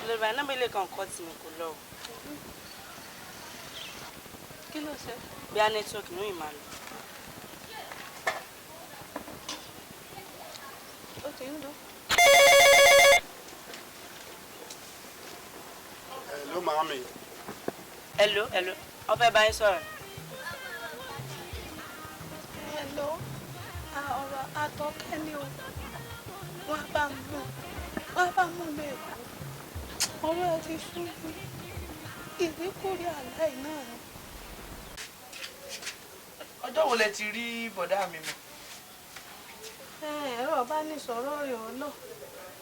lórí báyìí nọ́mbà ilé kan kọ́ tí mo kò lọ kí ló ṣe bí a nẹ́tíwọ́ọ̀kì mú ìmọ̀ lọ. Hello, mami. Hello, ó fẹ́ bá yín sọ̀rọ̀. Hello, ọ̀rọ̀ Àtọ́kẹ́ ni o. Wọ́n bá mú bẹ́ẹ̀ kú. Ọ̀rọ̀ ẹ ti sún mi. Ìríkúrí àláì náà ni. Ọjọ́ wo lẹ ti rí bọ̀dá mi mọ̀? Ẹ̀rọ bá ní sọ̀rọ̀ rẹ̀ ọ lọ.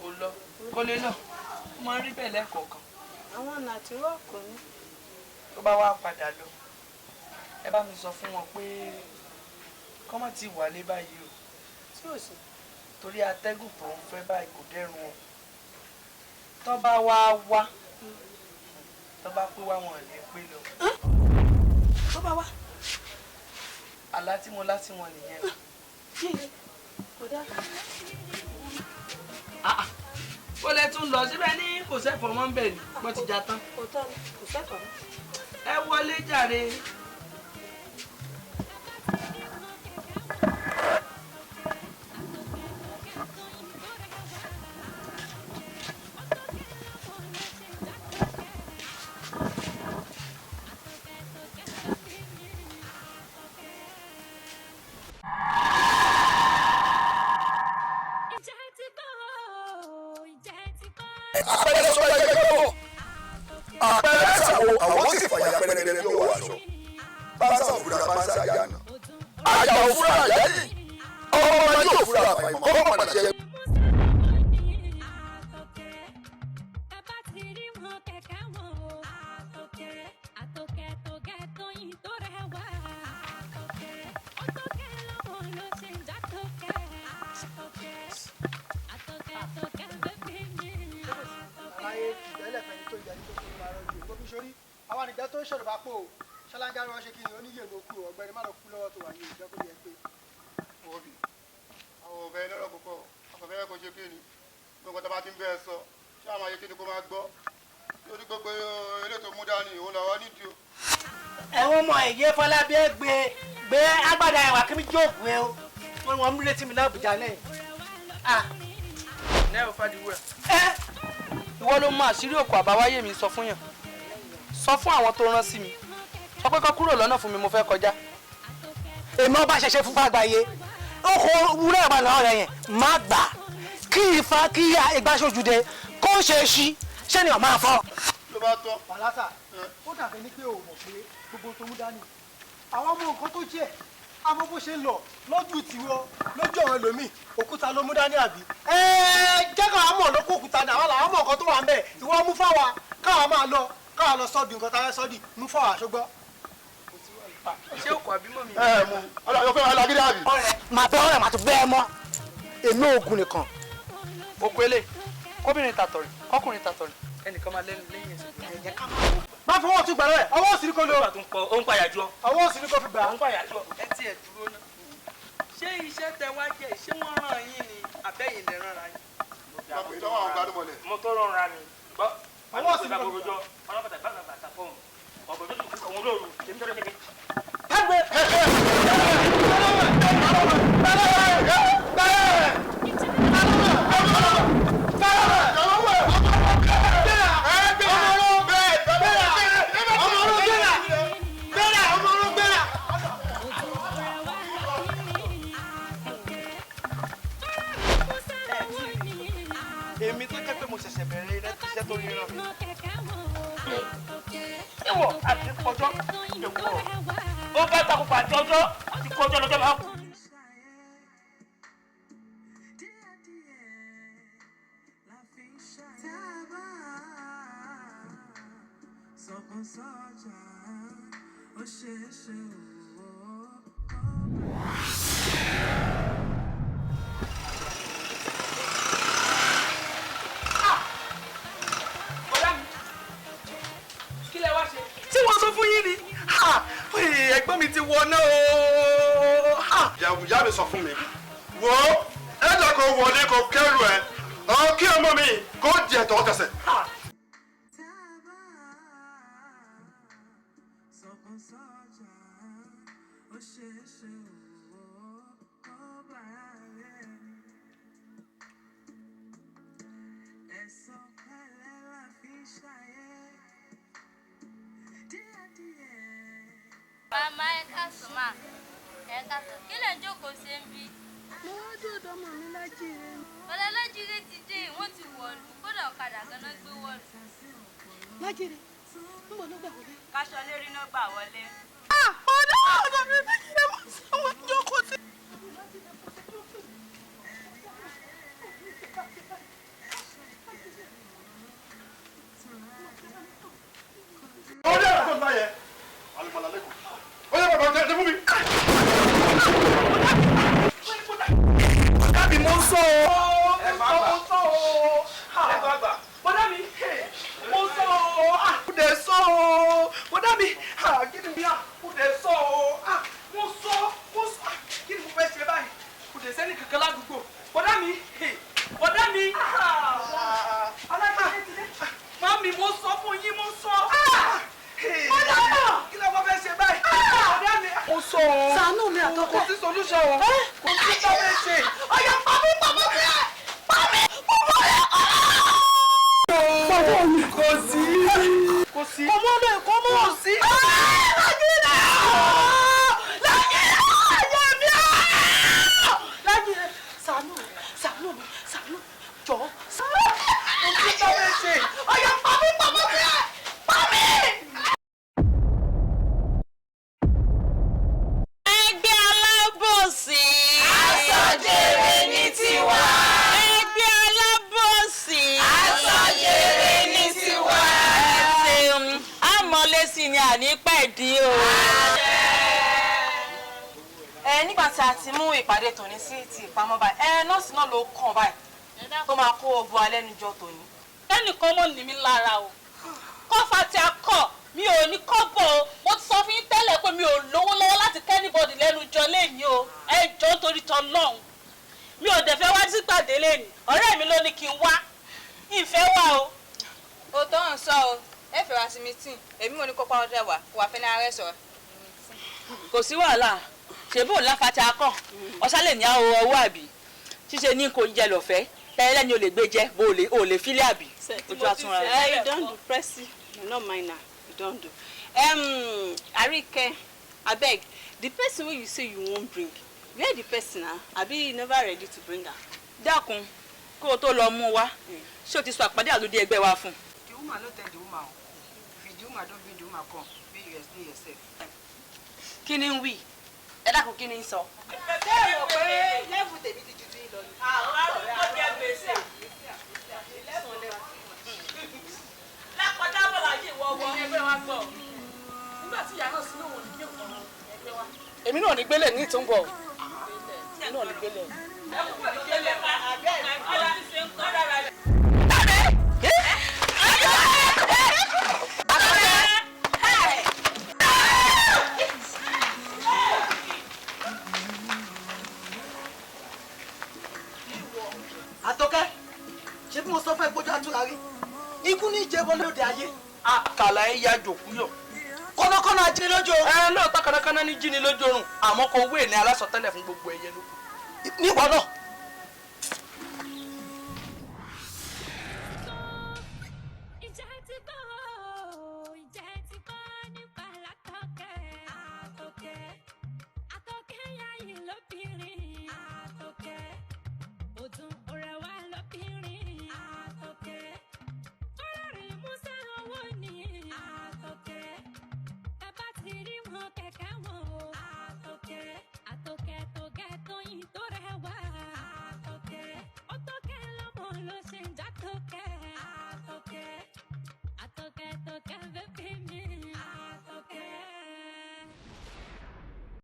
Ó lọ, kó lè lọ. Ó máa ń rí bẹ́ẹ̀ lẹ́ẹ̀kọ̀ọ̀kan. Àwọn nàtírọ́ọ̀kù ni. Tó bá wá padà lọ, ẹ bá mi sọ fún wọn pé kọ́mọ̀ ti wálé báyìí o. Tí ò sí. Torí atẹ́gùn tó ń fẹ́ báyìí kò dẹ́rùn wọn. Tó bá wá tó bá pé wá wọn lè pé lọ. Tó bá wá. Àlá tí mo lá sí wọn nìyẹn. Kò dá. Ó lẹ tún lọ síbẹ̀ ní kò sẹ́fọ̀ mọ́ ń bẹ̀ ní bó ti já tán. Kò tọ́ ni, kò sẹ́fọ̀ mọ́. Ẹ wọlé jàre. àpẹẹrẹ àwọn sì fàyà pẹlẹbẹ bí ọwọ́ aṣọ pásá òfurufú pásá yànnà àjà òfurufú àyáyé ọmọ ọmọdé òfurufú àfàìmọ̀ kọ́ padà ṣe. àwọn àdìgbẹ́ tó ń ṣòro bá pò ó ṣáláńgá ni wọ́n ṣe kí ni oníyè ló kú ọ̀gbẹ́ni má lọ kú lọ́wọ́ tó wà ní ìjọ kó yẹ pé. òbí àwọn òbẹ lọ́rọ̀ púpọ̀ àkọ́fẹ́ kò ṣe kí ni gbogbo tó bá ti ń bẹ́ẹ̀ sọ ṣé àwọn ayé kí ni kó máa gbọ́ lórí gbogbo elétò mú dání òun làwọn nídìí o. ẹ̀wọ̀n ọmọ ẹ̀yẹ Fọlábí gbé agbádá ẹ̀wà kí mi jókòó ẹ o wọ́n mú létí mi lábùjá lẹ́yìn. ní ẹ̀ ò fàdíwẹ̀. ìwọ ló mọ àṣírí òkú àbáwáyé mi sọ fún yàn sọ fún àwọn tó rán sí mi sọ pé kó kúrò lọ́nà fún mi mo fẹ́ kọjá. èmi ọba ṣẹ̀ṣẹ̀ fún fàgbáyé ọkọ̀ wúrẹ́ ìbá náà rẹ̀ yẹn má gbà kí ifá kí ìgbàsójúde kó ṣe é ṣí ṣé ni ọ̀ máa fọ́. ló bá tọ́. wàhálà ó dàbí ní pé o mọ̀ pé gbogbo tó mú dání àwọn ọmọ nǹkan tó jẹ́ àmọ́ bó ṣe ń lọ lójú tiwọ́ lójú àwọn ẹlòmíì òkúta ló mú dání àbí. jẹ́ káwọn mọ̀ ló kó òkúta ní àwọn làwọn mọ̀ nǹkan tó wà ń bẹ̀ ìwọ mú fáwa káwọn máa lọ káwọn lọ sọ́ọ̀dì nǹkan tá a fẹ́ sọ́ọ̀dì mú fáwa àṣọgbọ́. ṣé òkú àbí mọ̀ mi. mú ọlọ́run fẹ́ alágídí àbí. màá bẹ ọ̀rẹ́ màá tún bẹ́ ẹ mọ́ èmi ògùn nìkan. òkú ele kóbìnrin tàtọ̀rì kọkùnrin tàtọ̀rì ẹnìkan máa lẹ́nu lẹ́yìn ẹ̀sìn. má fọwọ́ tún gbà lọ́wọ́ ọwọ́ òsì ni kò lò. ó ń pàyà jọ. ọwọ́ òsì ni kò fi gbà. ó ń pàyà jọ. ẹ tiẹ̀ dúró náà ṣé iṣẹ́ tẹ wá jẹ́ ṣé wọ́n ràn yín ni àbẹ́yìn lè ràn ra yín. mo tó rọra ni. ọwọ́ òsì ni kò fi gbà. ọlọ́pàá bá bàtà fún un ọ̀gbọ̀n tó dùn fún òun lóru èmi tọ́lọ́ ṣe èmi tó jẹ́ pé mo ṣẹ̀ṣẹ̀ bẹ̀rẹ̀ iṣẹ́ tó rí ràn mí. ìwọ àti ọjọ́ ìwọ ó bá takùkù àti ọjọ́ àti kọjọ́ lọ́jọ́ máa kú. tí wọ́n sọ fún yín ni ẹ̀gbọ́n mi ti wọ náà o. ìyá mi sọ fún mi wo ẹ̀jẹ̀ kò wọlé kò kẹ́rù ẹ̀ kí ọmọ mi kò jẹ tọ́ tẹsẹ̀. Màmá ẹ káàsán mà ẹ káàsán kí lè jókòó ṣe ń bí. Mo wá dúró ọmọ mi Lájíire. Ọ̀la Lájíire ti dé wọ́n ti wọ̀lú kódà ọ̀kadà ganan gbé wọ̀lú. Lájíire ń bọ̀ ló gbà wọlé. Káṣọ lérí náà gbà wọlé. Ọ̀dọ̀ mi Lájíire mọ̀ sí àwọn ìjókòó sí. ọdẹ ẹ̀rọ tó ń bá yẹ alùpàlà lẹ́kọ̀ọ́ ọdẹ bàbá ọjọ́ ẹ̀jẹ̀ fún mi. Kábì mo ń sọ o. ẹ bá gbà mo ń sọ o. ẹ bá gbà. bọ́dá mi mo ń sọ o. mo dẹ̀ sọ o. bọ́dá mi kí ni bí mo dẹ̀ sọ o. mo sọ kí ni mo fẹ́ ṣe báyìí. kò dẹ̀ sẹ́ni kankan ládùúgbò. bọ́dá mi bọ́dá mi. alágbàá mami mo sọ fún yín mo sọ. kí ló fẹ́ ṣe báyìí. bọ́dá mi mo sọ o. Ṣàánú mi Àtọ́kẹ́. kò sí solution o. kò sí sábẹ́ ṣe. Ọ̀yà pàmí pàmí pàmí Bàbá mi kò sí. Kò sí. Ọmọ mi kò mọ̀. Kò sí. Lájíire! Lájíire! Ayé mi! Lájíire! Ṣàánú mi, ṣàánú mi, ṣàánú jọ̀ọ́. Kò sí sábẹ́ ṣe. Ọ̀yà pàmí pàmí pàmí. ní pẹ̀dín o. Nígbà tí a ti mú ìpàdé tòní sí ti ìpamọ́ báyìí nọ́ọ̀sì náà ló kàn báyìí tó máa kó ogun alẹ́ níjọ́ tòní. ẹnìkan mọ̀ ní mi lára o kọ́fà tí a kọ̀ mi ò ní kọ́bọ̀ o mo ti sọ fún yín tẹ́lẹ̀ pé mi ò lówó lọ́wọ́ láti kẹ́nìbọ̀dì lẹ́nu jọ lẹ́yìn o ẹ jọ̀ọ́ torí tọlọ́hun mi ò dẹ̀ fẹ́ wá sí pàdé lẹ́nu ọ̀rẹ́ mi ló ní kí n wá ìfẹ́ wà o. o tó ń sọ o ẹ fẹ́ wá sí mítìn èmi mo ní kópa ọdẹ wà wà fẹ́ ní arẹ́ sọ̀rọ̀. kò sí wàhálà ṣèbó láfàtà akọ ọ̀sán lè ní àwọn ọwọ́ àbí ṣíṣe ní kò jẹ lọ́fẹ̀ẹ́ tẹ́lẹ̀ ni o lè gbé jẹ́ bó o lè fílẹ̀ àbí ojú àtúnra rẹ̀. You don't do pressy you no mind na you don't do. Arike abeg the person wey you say you wan bring where the person na abi you never ready to bring am. dákun kó o tó lọ mú wa ṣé o ti sọ àpàdé àlùdí ẹgbẹ́ wa fún. The woman no tell the woman o if the woman don bring the woman come be you explain yourself. kí ni ń wí ẹ dákun kí ni ń sọ. ṣé ẹ mọ̀ pé lẹ́fù tèmi ti ju ti lọ ni. àwọn arúgbó jẹ gbèsè. lápọ̀dá bọ̀lá yìí wọ́wọ́ ẹgbẹ́ wa gbọ́ nígbà tí ìyá náà sí lóhùn ní ọ̀rọ̀ ẹgbẹ́ wa. èmi náà ní gbélé ní ìtúnbọ̀ èmi náà ní gbélé. Àtọ́kẹ́ ṣé bí mo sọ fún ẹ gbójú àtúrà rí ikú ní ìjẹ́bọ lóde ayé. àkàlà ẹ ya jòkú yọ. kọ́nàkọ́nà ajínigbé lójú oorun. lóòótọ́ kánákáná ní jíni lójú oorun àmọ́ kò wé ní alásọtẹ́lẹ̀ fún gbogbo ẹyẹ lóko. níwọ náà